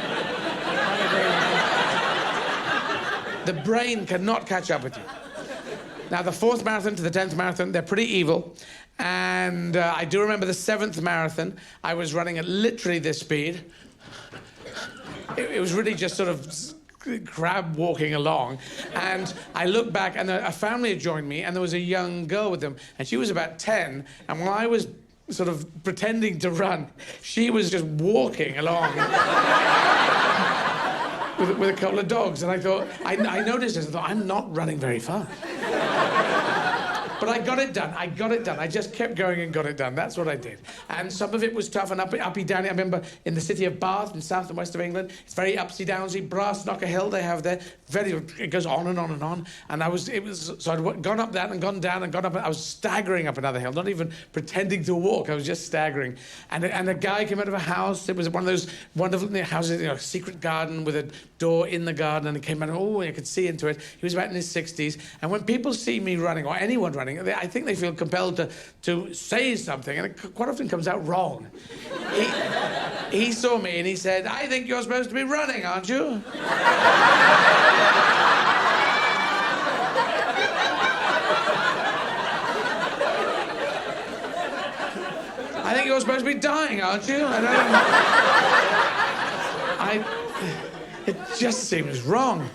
The brain cannot catch up with you. Now, the fourth marathon to the 10th marathon, they're pretty evil. And I do remember the 7th marathon. I was running at literally this speed. It was really just sort of crab walking along. And I looked back, and a family had joined me, and there was a young girl with them. And she was about 10. And while I was sort of pretending to run, she was just walking along. With a couple of dogs, and I thought, I noticed this, I thought, I'm not running very fast. But I got it done. I just kept going and got it done. That's what I did. And some of it was tough and uppy, downy. I remember in the city of Bath, in south and west of England, it's very upsy downsy, brass knocker hill they have there. It goes on and on and on. And so I'd gone up that and gone down and gone up. I was staggering up another hill, not even pretending to walk. I was just staggering. And a guy came out of a house. It was one of those wonderful houses, you know, secret garden with a door in the garden. And he came out, oh, I could see into it. He was about in his 60s. And when people see me running, or anyone running, I think they feel compelled to say something, and it quite often comes out wrong. He saw me and he said, I think you're supposed to be running, aren't you? I think you're supposed to be dying, aren't you? It just seems wrong.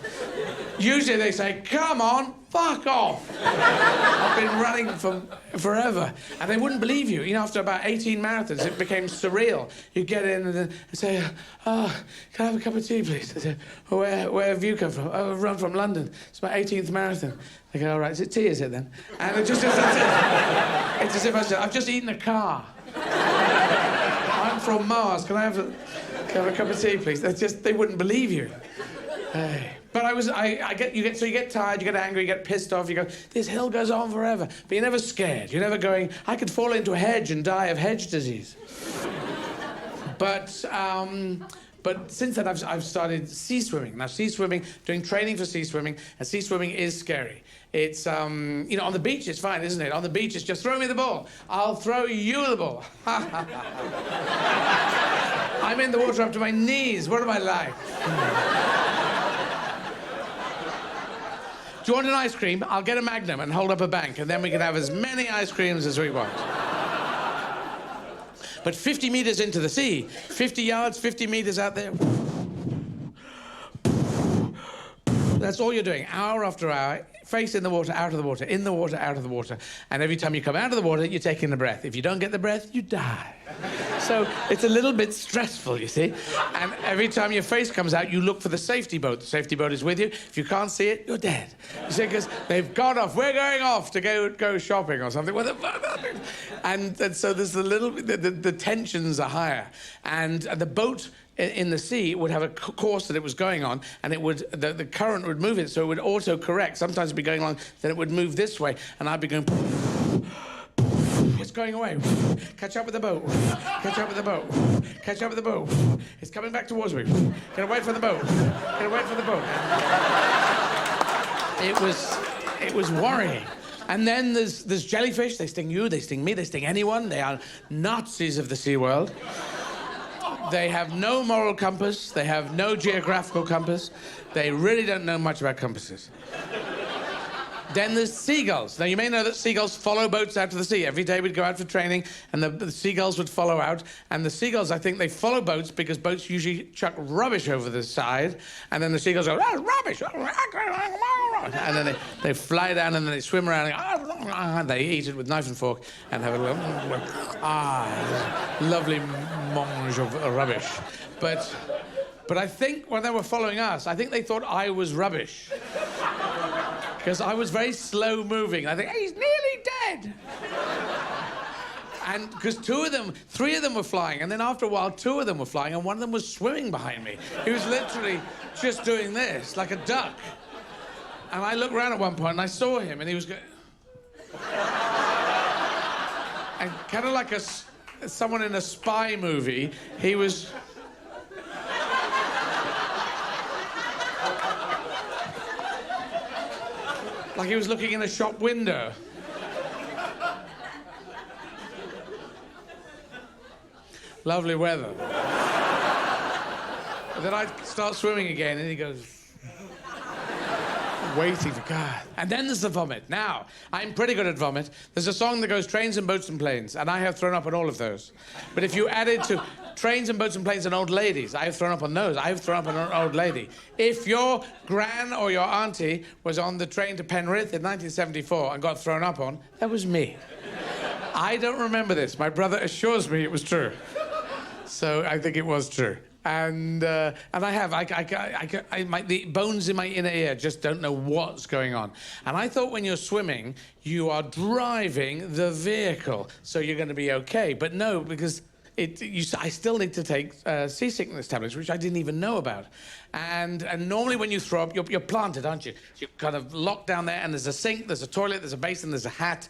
Usually they say, come on, fuck off. I've been running for forever. And they wouldn't believe you. You know, after about 18 marathons, it became surreal. You get in and then say, oh, can I have a cup of tea, please? They say, where have you come from? Oh, I've run from London. It's my 18th marathon. They go, all right, is it tea, is it then? And it's as if I said, I've just eaten a car. I'm from Mars. Can I have a cup of tea, please? They wouldn't believe you. Hey. But you get tired, you get angry, you get pissed off, you go, this hill goes on forever. But you're never scared. You're never going, I could fall into a hedge and die of hedge disease. But since then I've started sea swimming. Now, sea swimming, doing training for sea swimming, and sea swimming is scary. It's, you know, on the beach it's fine, isn't it? On the beach it's just throw me the ball. I'll throw you the ball. I'm in the water up to my knees. What am I like? Do you want an ice cream? I'll get a Magnum and hold up a bank, and then we can have as many ice creams as we want. But 50 meters into the sea, 50 yards, 50 meters out there. That's all you're doing, hour after hour, face in the water, out of the water, in the water, out of the water. And every time you come out of the water, you're taking a breath. If you don't get the breath, you die. So it's a little bit stressful, you see. And every time your face comes out, you look for the safety boat. The safety boat is with you. If you can't see it, you're dead. You see, because they've gone off. We're going off to go shopping or something. And so there's the tensions are higher. And the boat in the sea would have a course that it was going on, and the current would move it, so it would auto-correct. Sometimes it'd be going along, then it would move this way, and I'd be going... It's going away. Catch up with the boat. Catch up with the boat. Catch up with the boat. It's coming back towards me. Get away from the boat. Get away from the boat. It was worrying. And then there's jellyfish. They sting you, they sting me, they sting anyone. They are Nazis of the sea world. They have no moral compass. They have no geographical compass. They really don't know much about compasses. Then there's seagulls. Now, you may know that seagulls follow boats out to the sea. Every day we'd go out for training, and the seagulls would follow out. And the seagulls, I think they follow boats because boats usually chuck rubbish over the side. And then the seagulls go, oh, rubbish. And then they fly down, and then they swim around. And they eat it with knife and fork and have a little, lovely mange of rubbish. But I think when they were following us, I think they thought I was rubbish. Because I was very slow moving. I think, hey, he's nearly dead. And because three of them were flying, and then after a while, two of them were flying, and one of them was swimming behind me. He was literally just doing this, like a duck. And I looked around at one point, and I saw him, and he was going... and kind of like someone in a spy movie. He was... like he was looking in a shop window. Lovely weather. And then I start swimming again, and he goes... waiting for God. And then there's the vomit. Now, I'm pretty good at vomit. There's a song that goes trains and boats and planes, and I have thrown up on all of those. But if you add it to trains and boats and planes and old ladies, I have thrown up on those. I have thrown up on an old lady. If your gran or your auntie was on the train to Penrith in 1974 and got thrown up on, that was me. I don't remember this. My brother assures me it was true. So I think it was true. And I have. The bones in my inner ear just don't know what's going on. And I thought when you're swimming, you are driving the vehicle, so you're going to be okay. But no, because I still need to take seasickness tablets, which I didn't even know about. And normally when you throw up, you're planted, aren't you? You're kind of locked down there, and there's a sink, there's a toilet, there's a basin, there's a hat.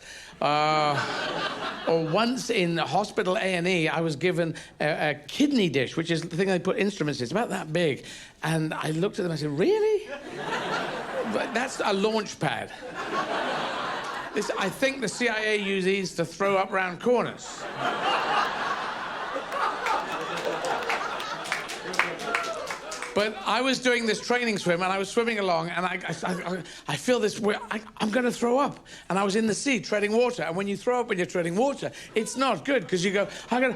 Or once in hospital A&E, I was given a kidney dish, which is the thing they put instruments in. It's about that big. And I looked at them and I said, really? But that's a launch pad. I think the CIA use these to throw up round corners. But I was doing this training swim, and I was swimming along, and I feel this, I'm going to throw up. And I was in the sea, treading water. And when you throw up when you're treading water, it's not good, because you go, and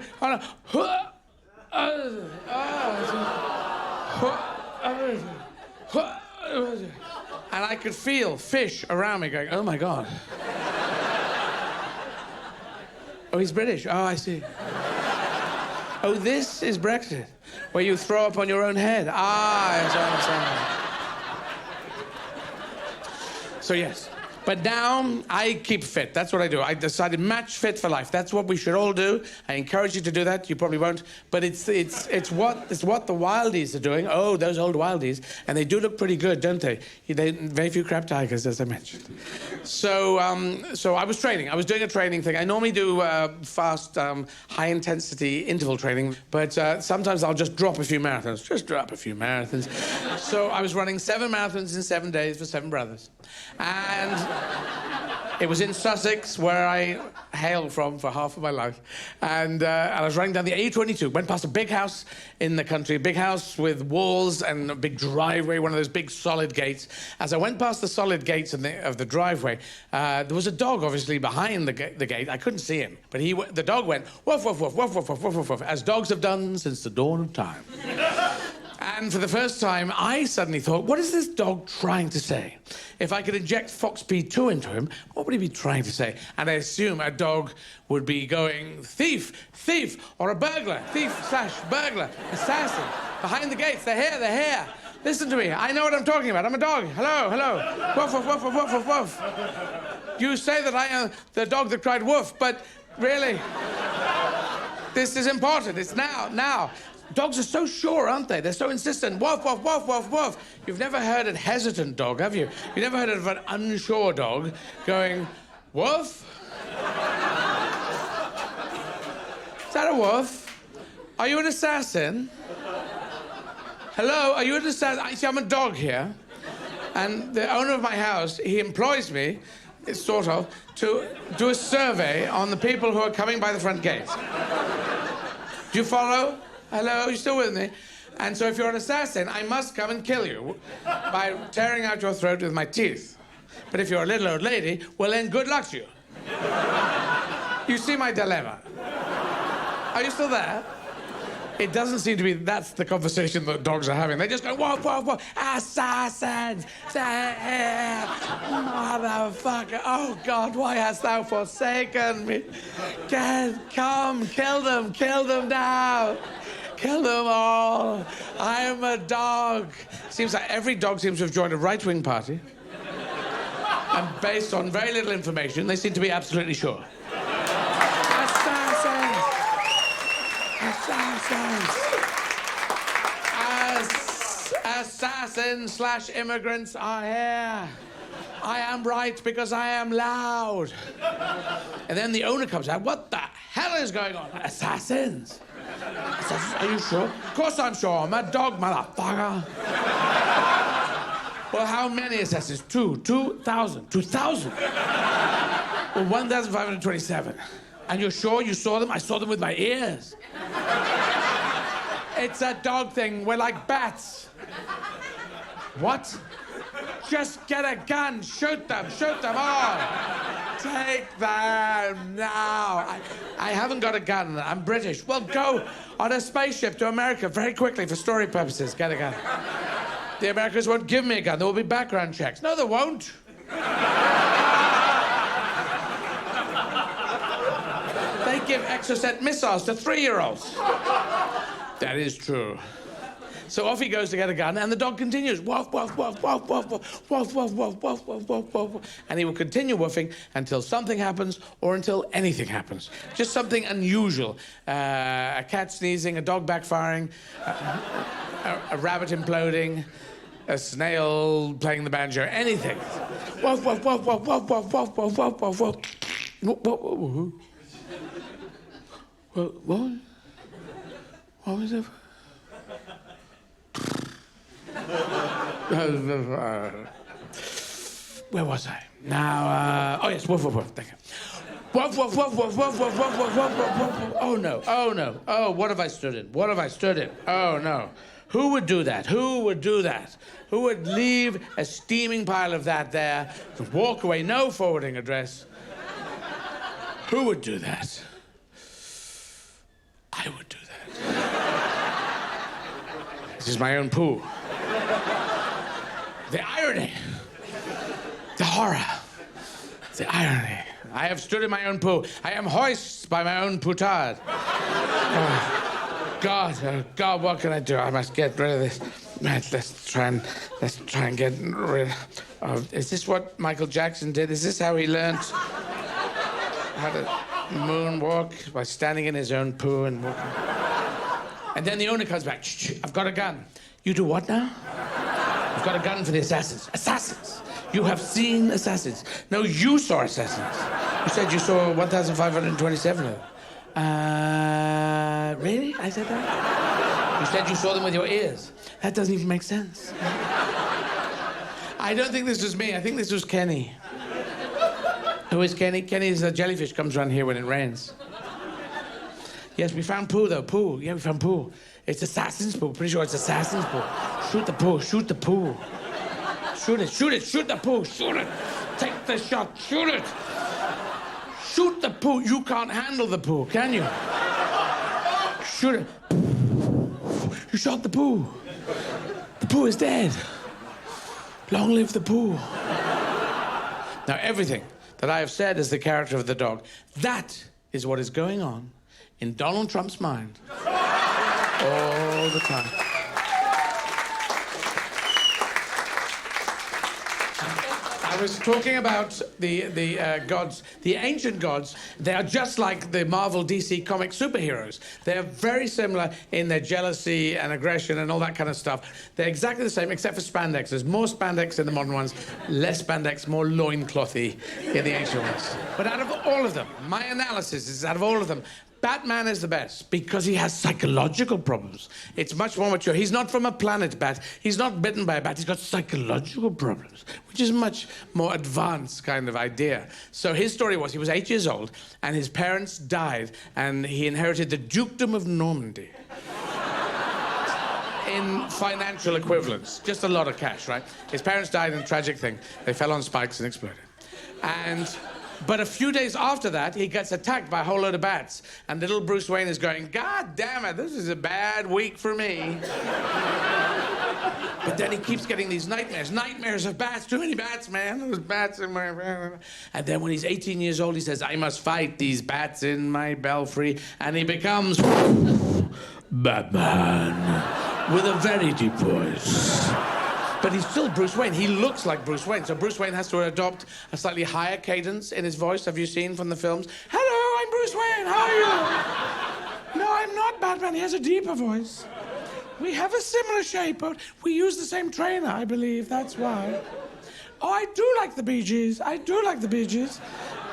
I could feel fish around me going, oh, my God. Oh, he's British. Oh, I see. Oh, this is Brexit, where you throw up on your own head. Ah, yes, I understand. So, yes. But now, I keep fit. That's what I do. I decided match fit for life. That's what we should all do. I encourage you to do that. You probably won't. But it's what the wildies are doing. Oh, those old wildies. And they do look pretty good, don't they? Very few crab tigers, as I mentioned. So I was training. I was doing a training thing. I normally do fast, high-intensity interval training. But sometimes I'll just drop a few marathons. Just drop a few marathons. So I was running 7 marathons in 7 days for 7 brothers. And it was in Sussex, where I hail from for half of my life. And I was running down the A22, went past a big house in the country, a big house with walls and a big driveway, one of those big solid gates. As I went past the solid gates of the driveway, there was a dog, obviously, behind the gate. I couldn't see him, but the dog went, woof, woof, woof, woof, woof, woof, woof, woof, as dogs have done since the dawn of time. And for the first time, I suddenly thought, what is this dog trying to say? If I could inject Fox P2 into him, what would he be trying to say? And I assume a dog would be going, thief, thief, or a burglar, thief/burglar, assassin. Behind the gates, they're here. Listen to me, I know what I'm talking about. I'm a dog. Hello, hello. Woof, woof, woof, woof, woof, woof. You say that I am the dog that cried woof, but really, this is important. It's now. Dogs are so sure, aren't they? They're so insistent. Woof, woof, woof, woof, woof. You've never heard a hesitant dog, have you? You've never heard of an unsure dog going, woof? Is that a woof? Are you an assassin? Hello, are you an assassin? See, I'm a dog here. And the owner of my house, he employs me, sort of, to do a survey on the people who are coming by the front gate. Do you follow? Hello, you still with me? And so if you're an assassin, I must come and kill you by tearing out your throat with my teeth. But if you're a little old lady, well then good luck to you. You see my dilemma. Are you still there? It doesn't seem to be that's the conversation that dogs are having. They just go, woof, woof, woof, assassins, motherfucker. Oh, God, why hast thou forsaken me? Come, kill them now. Kill them all. I am a dog. Seems like every dog seems to have joined a right-wing party. And based on very little information, they seem to be absolutely sure. Assassins/immigrants are here. I am right because I am loud. And then the owner comes out, what the hell what is going on? Assassins. Assassins? Are you sure? Of course I'm sure. I'm a dog, motherfucker. Well, how many assassins? 2,000. 2,000? Well, 1,527. And you're sure you saw them? I saw them with my ears. It's a dog thing. We're like bats. What? Just get a gun. Shoot them. Shoot them all. Take them now. I haven't got a gun. I'm British. Well, go on a spaceship to America very quickly for story purposes. Get a gun. The Americans won't give me a gun. There will be background checks. No, there won't. They give exocet missiles to 3-year-olds. That is true. So off he goes to get a gun, and the dog continues. Woof, woof, woof, woof, woof, woof, woof, woof, woof, woof, woof, woof, woof. And he will continue woofing until something happens or until anything happens. Just something unusual. A cat sneezing, a dog backfiring, a rabbit imploding, a snail playing the banjo, anything. Woof, woof, woof, woof, woof, woof, woof, woof, woof, woof, woof. What? What was it? Where was I? Now, oh yes, woof, woof, woof, thank you. Woof, woof, woof, woof, woof, woof, woof, woof, woof, woof, woof. Oh no, oh no, oh, what have I stood in? What have I stood in? Oh no. Who would do that? Who would do that? Who would leave a steaming pile of that there, walk away, no forwarding address? Who would do that? I would do that. This is my own poo. The irony. The horror. The irony. I have stood in my own poo. I am hoist by my own putard. Oh, God, what can I do? I must get rid of this. Right, let's try and get rid of... Is this what Michael Jackson did? Is this how he learned how to moonwalk? By standing in his own poo and walking. And then the owner comes back. Shh, I've got a gun. You do what now? I've got a gun for the assassins. Assassins! You have seen assassins. No, you saw assassins. You said you saw 1,527 of them. Really? I said that? You said you saw them with your ears. That doesn't even make sense. I don't think this was me. I think this was Kenny. Who is Kenny? Kenny is a jellyfish, comes around here when it rains. Yes, we found poo, though. Poo. Yeah, we found poo. It's assassin's poo. Pretty sure it's assassin's poo. Shoot the poo. Shoot the poo. Shoot it. Shoot it. Shoot the poo. Shoot it. Take the shot. Shoot it. Shoot the poo. You can't handle the poo, can you? Shoot it. You shot the poo. The poo is dead. Long live the poo. Now, everything that I have said as the character of the dog, that is what is going on in Donald Trump's mind all the time. I was talking about the gods, the ancient gods. They are just like the Marvel DC comic superheroes. They're very similar in their jealousy and aggression and all that kind of stuff. They're exactly the same, except for spandex. There's more spandex in the modern ones, less spandex, more loinclothy in the ancient ones. But out of all of them, my analysis is out of all of them, Batman is the best because he has psychological problems. It's much more mature. He's not from a planet bat. He's not bitten by a bat. He's got psychological problems, which is a much more advanced kind of idea. So his story was he was 8 years old and his parents died and he inherited the dukedom of Normandy. In financial equivalents, just a lot of cash, right? His parents died in a tragic thing. They fell on spikes and exploded. But a few days after that, he gets attacked by a whole load of bats. And little Bruce Wayne is going, God damn it, this is a bad week for me. But then he keeps getting these nightmares. Nightmares of bats. Too many bats, man. There's bats in my... And then when he's 18 years old, he says, I must fight these bats in my belfry. And he becomes... Batman. With a very deep voice. But he's still Bruce Wayne. He looks like Bruce Wayne. So Bruce Wayne has to adopt a slightly higher cadence in his voice. Have you seen from the films? Hello, I'm Bruce Wayne. How are you? No, I'm not Batman. He has a deeper voice. We have a similar shape, but we use the same trainer, I believe. That's why. Oh, I do like the Bee Gees. I do like the Bee Gees.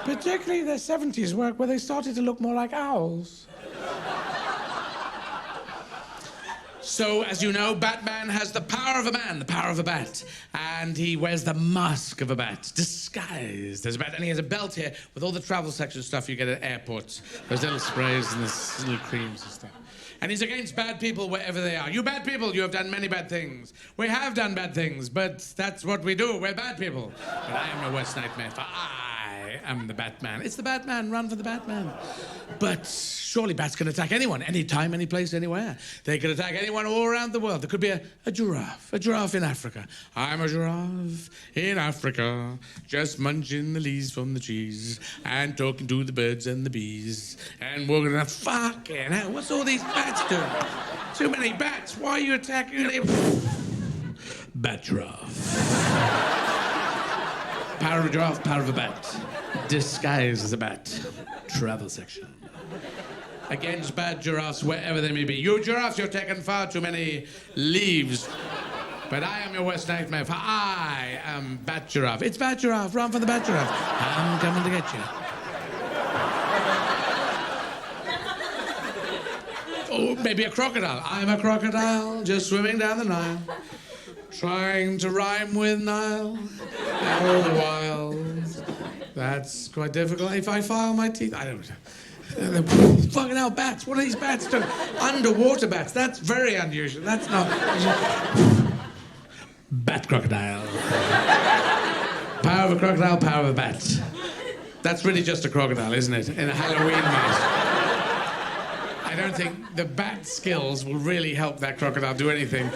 Particularly their 70s work where they started to look more like owls. So, as you know, Batman has the power of a man, the power of a bat. And he wears the mask of a bat, disguised as a bat. And he has a belt here with all the travel section stuff you get at airports. Those little sprays and those little creams and stuff. And he's against bad people wherever they are. You bad people, you have done many bad things. We have done bad things, but that's what we do. We're bad people. But I am your worst nightmare, for I am the Batman. It's the Batman. Run for the Batman. But surely bats can attack anyone, anytime, any place, anywhere. They can attack anyone all around the world. There could be a giraffe in Africa. I'm a giraffe in Africa, just munching the leaves from the trees and talking to the birds and the bees. And we're gonna fucking hell. What's all these bats doing? Too many bats. Why are you attacking them? Bat giraffe. Power of a giraffe, power of a bat. Disguised as a bat. Travel section. Against bad giraffes wherever they may be. You giraffes, you've taken far too many leaves. But I am your worst nightmare, for I am Bat Giraffe. It's Bat Giraffe, run for the Bat Giraffe. I'm coming to get you. Oh, maybe a crocodile. I'm a crocodile, just swimming down the Nile. Trying to rhyme with Nile. All the while. That's quite difficult. If I file my teeth, I don't know. Fucking hell, bats. What are these bats doing? Underwater bats. That's very unusual. That's not... Bat crocodile. Power of a crocodile, power of a bat. That's really just a crocodile, isn't it? In a Halloween mask. I don't think the bat skills will really help that crocodile do anything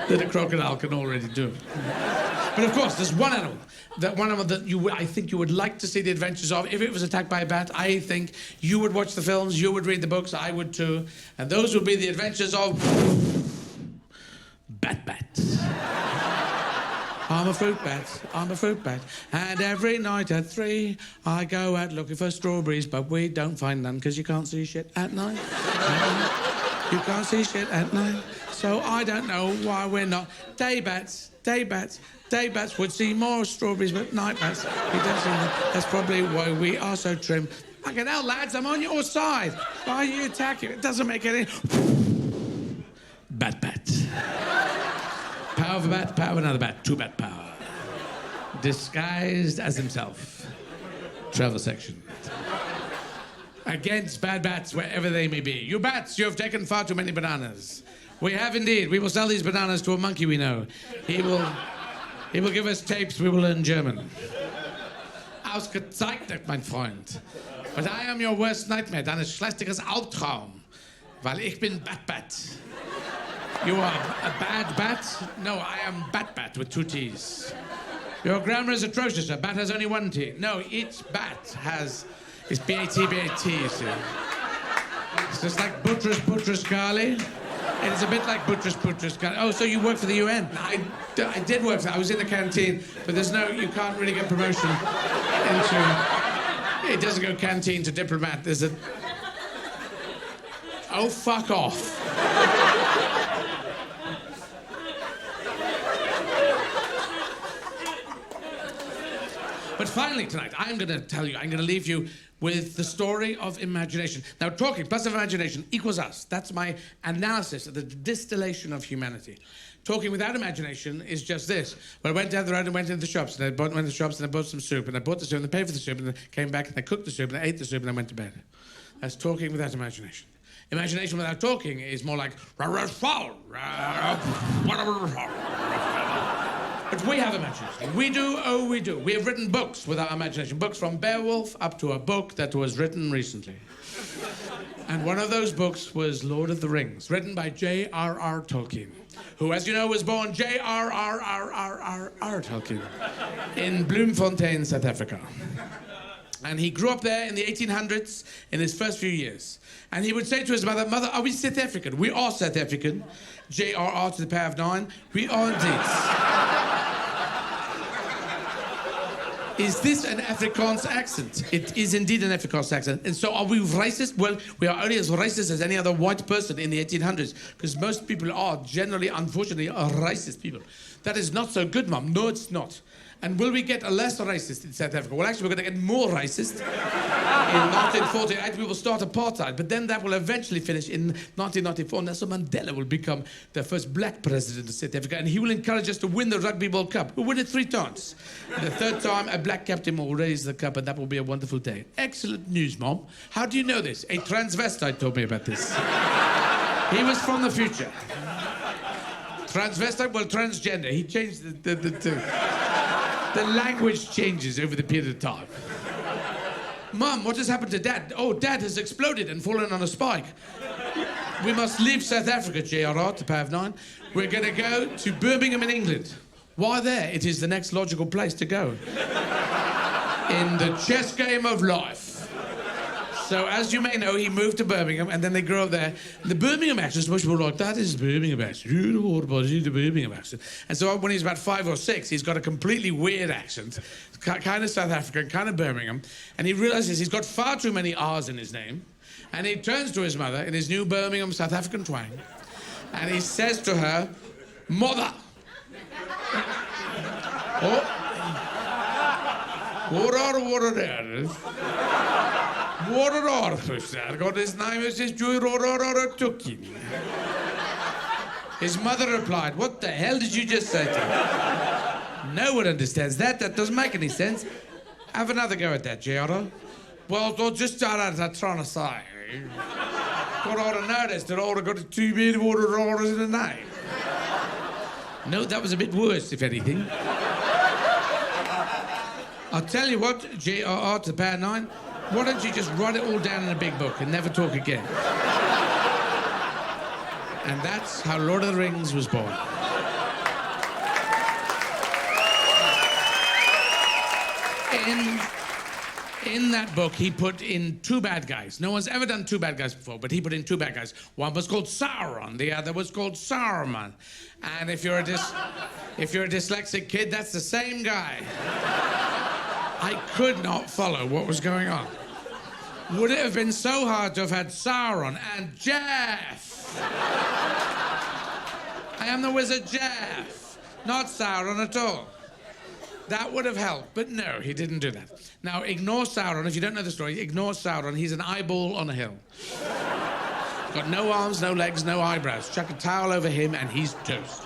that a crocodile can already do. But of course, there's one animal that I think you would like to see the adventures of. If it was attacked by a bat, I think you would watch the films, you would read the books, I would too. And those would be the adventures of Bat. I'm a fruit bat. And every night at 3, I go out looking for strawberries, but we don't find none because you can't see shit at night. You can't see shit at night. So I don't know why we're not. Day bats would see more strawberries, but night bats, we don't see them. That's probably why we are so trim. Fucking hell, lads, I'm on your side. Why are you attacking? It doesn't make any... Bat. Power of a bat, power of another bat. 2 bat power. Disguised as himself. Travel section. Against bad bats wherever they may be. You bats, you have taken far too many bananas. We have indeed. We will sell these bananas to a monkey we know. He will give us tapes, we will learn German. Ausgezeichnet, mein Freund. But I am your worst nightmare, dein schlechtestes Albtraum. Weil ich bin Bat. You are a bad bat? No, I am Bat with 2 T's. Your grammar is atrocious. A bat has only 1 T. No, each bat has... It's B-A-T, you see. It's just like Buttress, Carly. It's a bit like Buttress, Carly. Oh, so you work for the UN? I did work for... I was in the canteen, but you can't really get promotion into... It doesn't go canteen to diplomat. There's a... Oh, fuck off. But finally tonight, I'm going to leave you with the story of imagination. Now, talking plus imagination equals us. That's my analysis of the distillation of humanity. Talking without imagination is just this. Well, I went down the road and went into the shops, and went to the shops and I bought some soup, and I bought the soup, and I paid for the soup, and I came back and I cooked the soup, and I ate the soup, and I went to bed. That's talking without imagination. Imagination without talking is more like... But we have imagination. We do. We have written books with our imagination. Books from Beowulf up to a book that was written recently. And one of those books was Lord of the Rings, written by J.R.R. Tolkien, who, as you know, was born J.R.R.R.R.R. Tolkien in Bloemfontein, South Africa. And he grew up there in the 1800s in his first few years. And he would say to his mother, "Mother, are we South African?" "We are South African. J.R.R. to the power of 9. We are indeed." Is this an Afrikaans accent? It is indeed an Afrikaans accent. And so are we racist? Well, we are only as racist as any other white person in the 1800s, because most people are generally, unfortunately, are racist people. That is not so good, Mum. No, it's not. And will we get a less racist in South Africa? Well, actually, we're going to get more racist. In 1948, we will start apartheid, but then that will eventually finish in 1994. Nelson Mandela will become the first black president of South Africa, and he will encourage us to win the Rugby World Cup. We'll win it 3 times. The 3rd time, a black captain will raise the cup, and that will be a wonderful day. Excellent news, Mom. How do you know this? A transvestite told me about this. He was from the future. Transvestite, well, transgender. He changed the language changes over the period of time. Mum, what has happened to Dad? Oh, Dad has exploded and fallen on a spike. We must leave South Africa, JRR, to Pav 9. We're going to go to Birmingham in England. Why there? It is the next logical place to go. In the chess game of life. So, as you may know, he moved to Birmingham, and then they grew up there. The Birmingham accent, most people are like, that is the Birmingham accent. The Birmingham accent. And so when he's about 5 or 6, he's got a completely weird accent, kind of South African, kind of Birmingham, and he realizes he's got far too many R's in his name, and he turns to his mother in his new Birmingham South African twang, and he says to her, Mother! What are there? What are there? God, his name is his Tukin. His mother replied, what the hell did you just say to him? No one understands that. That doesn't make any sense. Have another go at that, Giotto. Well, I'll just start out that trying to say. God ought to notice that I ought to got 2 many orders in a name. No, that was a bit worse, if anything. I'll tell you what, JRR to Power 9, why don't you just write it all down in a big book and never talk again? And that's how Lord of the Rings was born. In that book, he put in 2 bad guys. No one's ever done 2 bad guys before, but he put in 2 bad guys. One was called Sauron, the other was called Saruman. And if you're a dyslexic kid, that's the same guy. I could not follow what was going on. Would it have been so hard to have had Sauron and Jeff? I am the wizard Jeff, not Sauron at all. That would have helped, but no, he didn't do that. Now, ignore Sauron. If you don't know the story, ignore Sauron. He's an eyeball on a hill. Got no arms, no legs, no eyebrows. Chuck a towel over him and he's toast.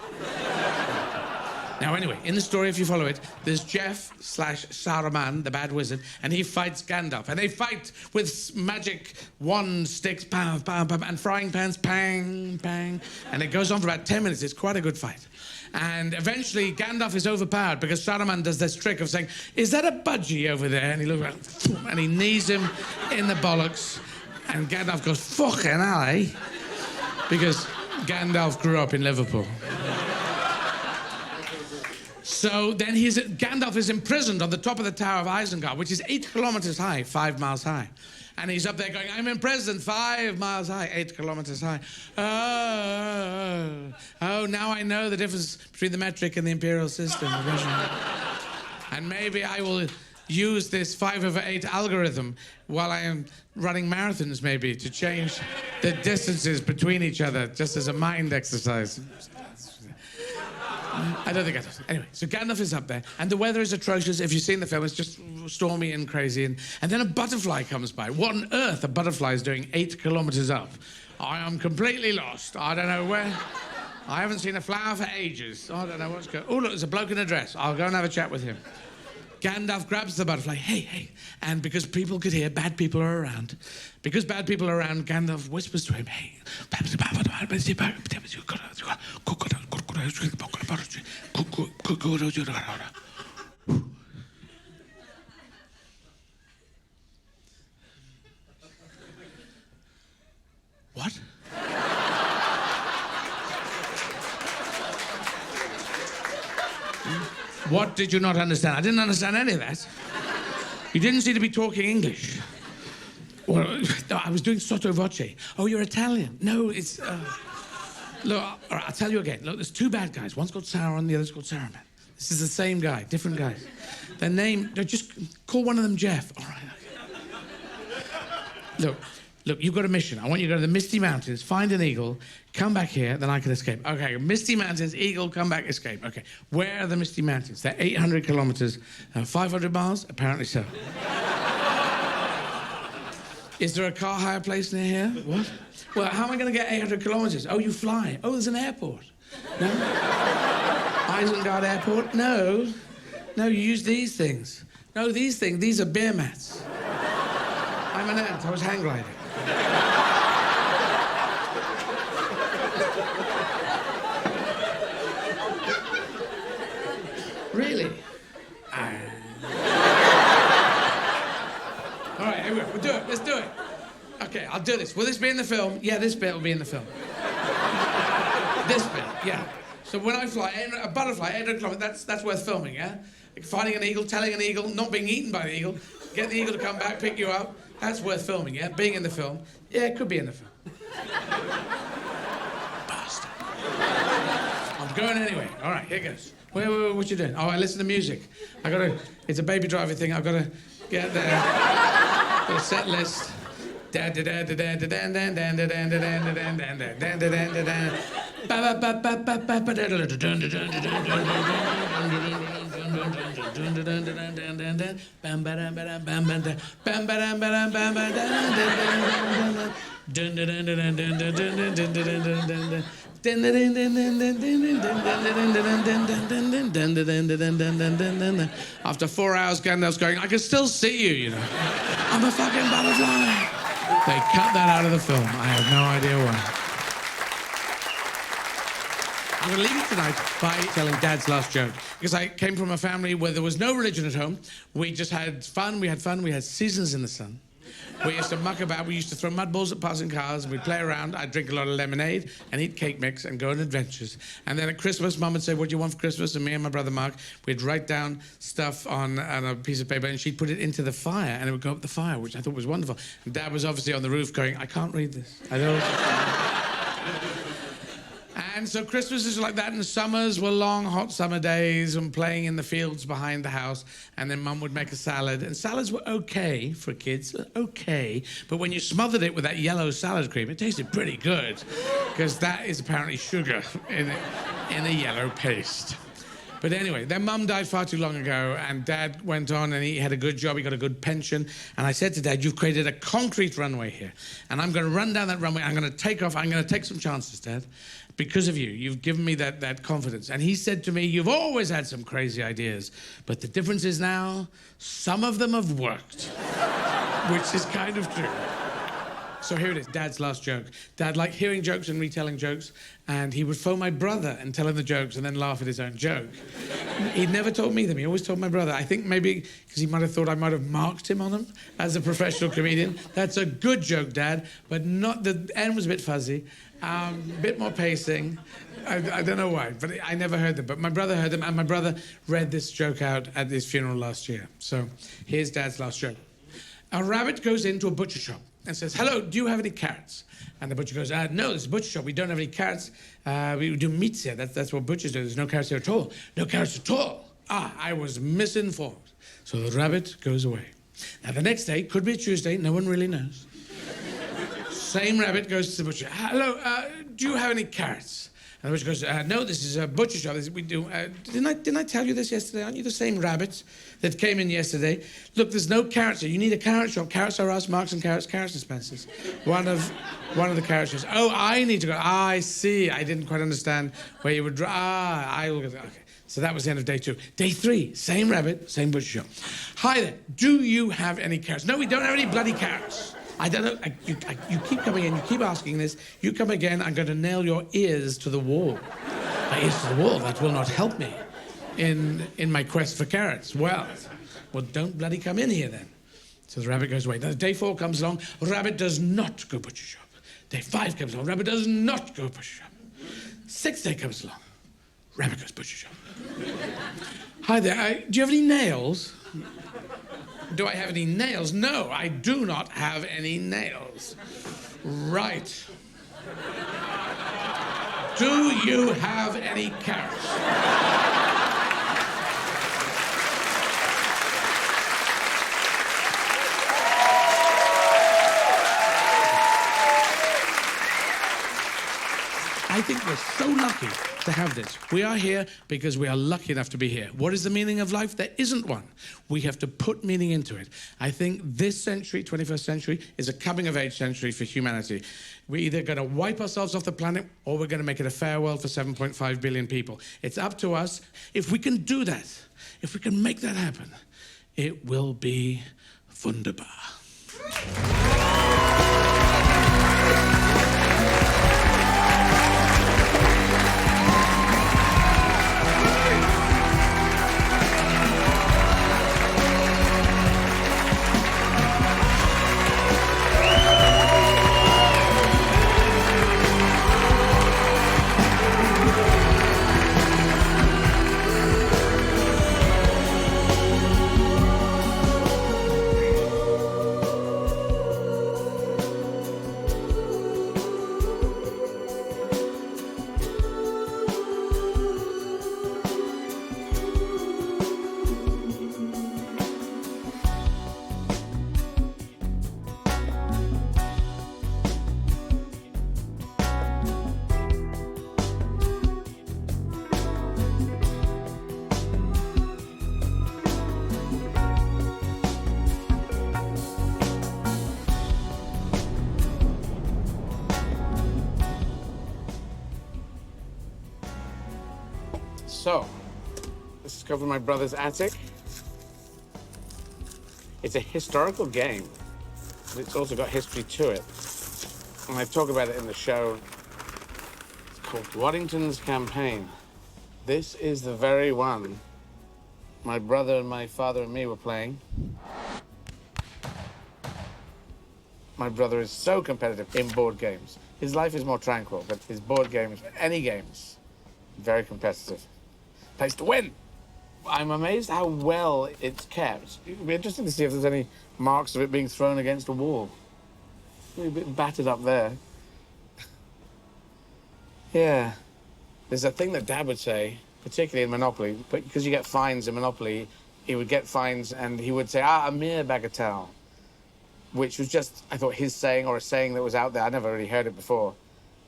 Now, anyway, in the story, if you follow it, there's Jeff/Saruman, the bad wizard, and he fights Gandalf. And they fight with magic wand sticks, pow, pow, pow, and frying pans, pang, pang. And it goes on for about 10 minutes. It's quite a good fight. And eventually, Gandalf is overpowered because Saruman does this trick of saying, is that a budgie over there? And he looks around, and he knees him in the bollocks. And Gandalf goes, fucking hell, eh? Because Gandalf grew up in Liverpool. So then Gandalf is imprisoned on the top of the Tower of Isengard, which is 8 kilometers high, 5 miles high. And he's up there going, I'm imprisoned 5 miles high, 8 kilometers high. Oh, now I know the difference between the metric and the imperial system. And maybe I will use this 5/8 algorithm while I am running marathons, maybe, to change the distances between each other, just as a mind exercise. I don't think I do. Anyway, so Gandalf is up there, and the weather is atrocious. If you've seen the film, it's just stormy and crazy. And then a butterfly comes by. What on earth a butterfly is doing 8 kilometers up? I am completely lost. I don't know where. I haven't seen a flower for ages. I don't know what's going on. Oh, look, there's a bloke in a dress. I'll go and have a chat with him. Gandalf grabs the butterfly. Hey, hey. And because people could hear, bad people are around. Because bad people are around, Gandalf whispers to him, hey. What? What did you not understand? I didn't understand any of that. You didn't seem to be talking English. Well, no, I was doing sotto voce. Oh, you're Italian. No, it's... Look, all right, I'll tell you again. Look, there's 2 bad guys. One's called Sauron, the other's called Saruman. This is the same guy, different guys. Their name... No, just call one of them Jeff. All right, okay. Look, you've got a mission. I want you to go to the Misty Mountains, find an eagle, come back here, then I can escape. Okay, Misty Mountains, eagle, come back, escape. Okay, where are the Misty Mountains? They're 800 kilometers, 500 miles? Apparently so. Is there a car hire place near here? What? Well, how am I going to get 800 kilometers? Oh, you fly. Oh, there's an airport. No? Isengard Airport? No. No, you use these things. No, these things, these are beer mats. I'm an ant, I was hang gliding. Really? All right, here we go. We'll do it. Let's do it. Okay, I'll do this. Will this be in the film? Yeah, this bit will be in the film. This bit, yeah. So when I fly, a butterfly, 800 kilometers, that's worth filming, yeah? Like finding an eagle, telling an eagle, not being eaten by the eagle, get the eagle to come back, pick you up. That's worth filming, yeah? Being in the film. Yeah, it could be in the film. Bastard. I'm going anyway. All right, here goes. Wait, what you doing? Oh, I listen to music. It's a Baby Driver thing. I've got to get there. Got a set list. After 4 hours, Gandalf's going, I can still see you, you know. I'm a fucking butterfly. They cut that out of the film. I have no idea why. I'm going to leave you tonight by telling Dad's last joke. Because I came from a family where there was no religion at home. We just had fun. We had seasons in the sun. We used to muck about. We used to throw mud balls at passing cars, and we'd play around. I'd drink a lot of lemonade and eat cake mix and go on adventures. And then at Christmas, Mum would say, what do you want for Christmas? And me and my brother Mark, we'd write down stuff on a piece of paper, and she'd put it into the fire, and it would go up the fire, which I thought was wonderful. And Dad was obviously on the roof going, I can't read this. I don't. And so Christmases were like that, and summers were long, hot summer days, and playing in the fields behind the house. And then Mum would make a salad, and salads were okay for kids, okay. But when you smothered it with that yellow salad cream, it tasted pretty good, because that is apparently sugar in a yellow paste. But anyway, then Mum died far too long ago, and Dad went on, and he had a good job, he got a good pension. And I said to Dad, you've created a concrete runway here, and I'm going to run down that runway, I'm going to take off, I'm going to take some chances, Dad. Because of you, you've given me that confidence. And he said to me, you've always had some crazy ideas, but the difference is now, some of them have worked, which is kind of true. So here it is, Dad's last joke. Dad liked hearing jokes and retelling jokes, and he would phone my brother and tell him the jokes and then laugh at his own joke. He'd never told me them, he always told my brother. I think maybe because he might have thought I might have marked him on them as a professional comedian. That's a good joke, Dad, but not, the end was a bit fuzzy, a bit more pacing. I don't know why, but I never heard them. But my brother heard them, and my brother read this joke out at his funeral last year. So here's Dad's last joke. A rabbit goes into a butcher shop and says, hello, do you have any carrots? And the butcher goes, no, this is a butcher shop. We don't have any carrots. We do meats here. That's what butchers do. There's no carrots here at all. No carrots at all. Ah, I was misinformed. So the rabbit goes away. Now, the next day, could be a Tuesday, no one really knows. Same rabbit goes to the butcher. Hello, do you have any carrots? And the butcher goes, no, this is a butcher shop. We do. Didn't I tell you this yesterday? Aren't you the same rabbit that came in yesterday? Look, there's no carrots here. You need a carrot shop. Carrots are us, Marks and Carrots, Carrots and Spencers. One of the carrot shops. Oh, I need to go. Ah, I see. I didn't quite understand where you would. I will go. Okay. So that was the end of day 2. Day 3, same rabbit, same butcher shop. Hi there. Do you have any carrots? No, we don't have any bloody carrots. I don't know. You keep coming in. You keep asking this. You come again. I'm going to nail your ears to the wall. My ears to the wall. That will not help me in my quest for carrots. Well, don't bloody come in here then. So the rabbit goes away. Now, day 4 comes along. Rabbit does not go butcher shop. Day 5 comes along. Rabbit does not go butcher shop. 6th day comes along. Rabbit goes butcher shop. Hi there. Do you have any nails? Do I have any nails? No, I do not have any nails. Right. Do you have any carrots? think we're so lucky to have this. We are here because we are lucky enough to be here. What is the meaning of life? There isn't one. We have to put meaning into it. I think this century, 21st century, is a coming-of-age century for humanity. We're either going to wipe ourselves off the planet or we're going to make it a fair world for 7.5 billion people. It's up to us. If we can do that, if we can make that happen, it will be wunderbar. So, let's discover my brother's attic. It's a historical game, but it's also got history to it. And I talk about it in the show. It's called Waddington's Campaign. This is the very one my brother and my father and me were playing. My brother is so competitive in board games. His life is more tranquil, but his board games, any games, very competitive. Place to win. I'm amazed how well it's kept. It'd be interesting to see if there's any marks of it being thrown against a wall. Maybe a bit battered up there. Yeah. There's a thing that Dad would say, particularly in Monopoly, but because you get fines in Monopoly, he would get fines and he would say, a mere bagatelle, which was just, I thought, his saying or a saying that was out there. I'd never really heard it before.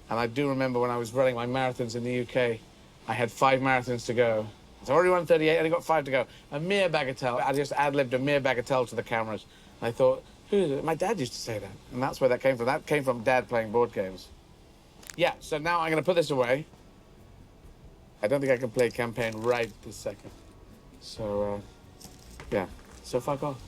And I do remember when I was running my marathons in the UK, I had 5 marathons to go. I've already run 38, only got 5 to go. A mere bagatelle. I just ad-libbed a mere bagatelle to the cameras. And I thought, who is it? My dad used to say that. And that's where that came from. That came from Dad playing board games. Yeah, so now I'm going to put this away. I don't think I can play campaign right this second. So, yeah. So fuck off.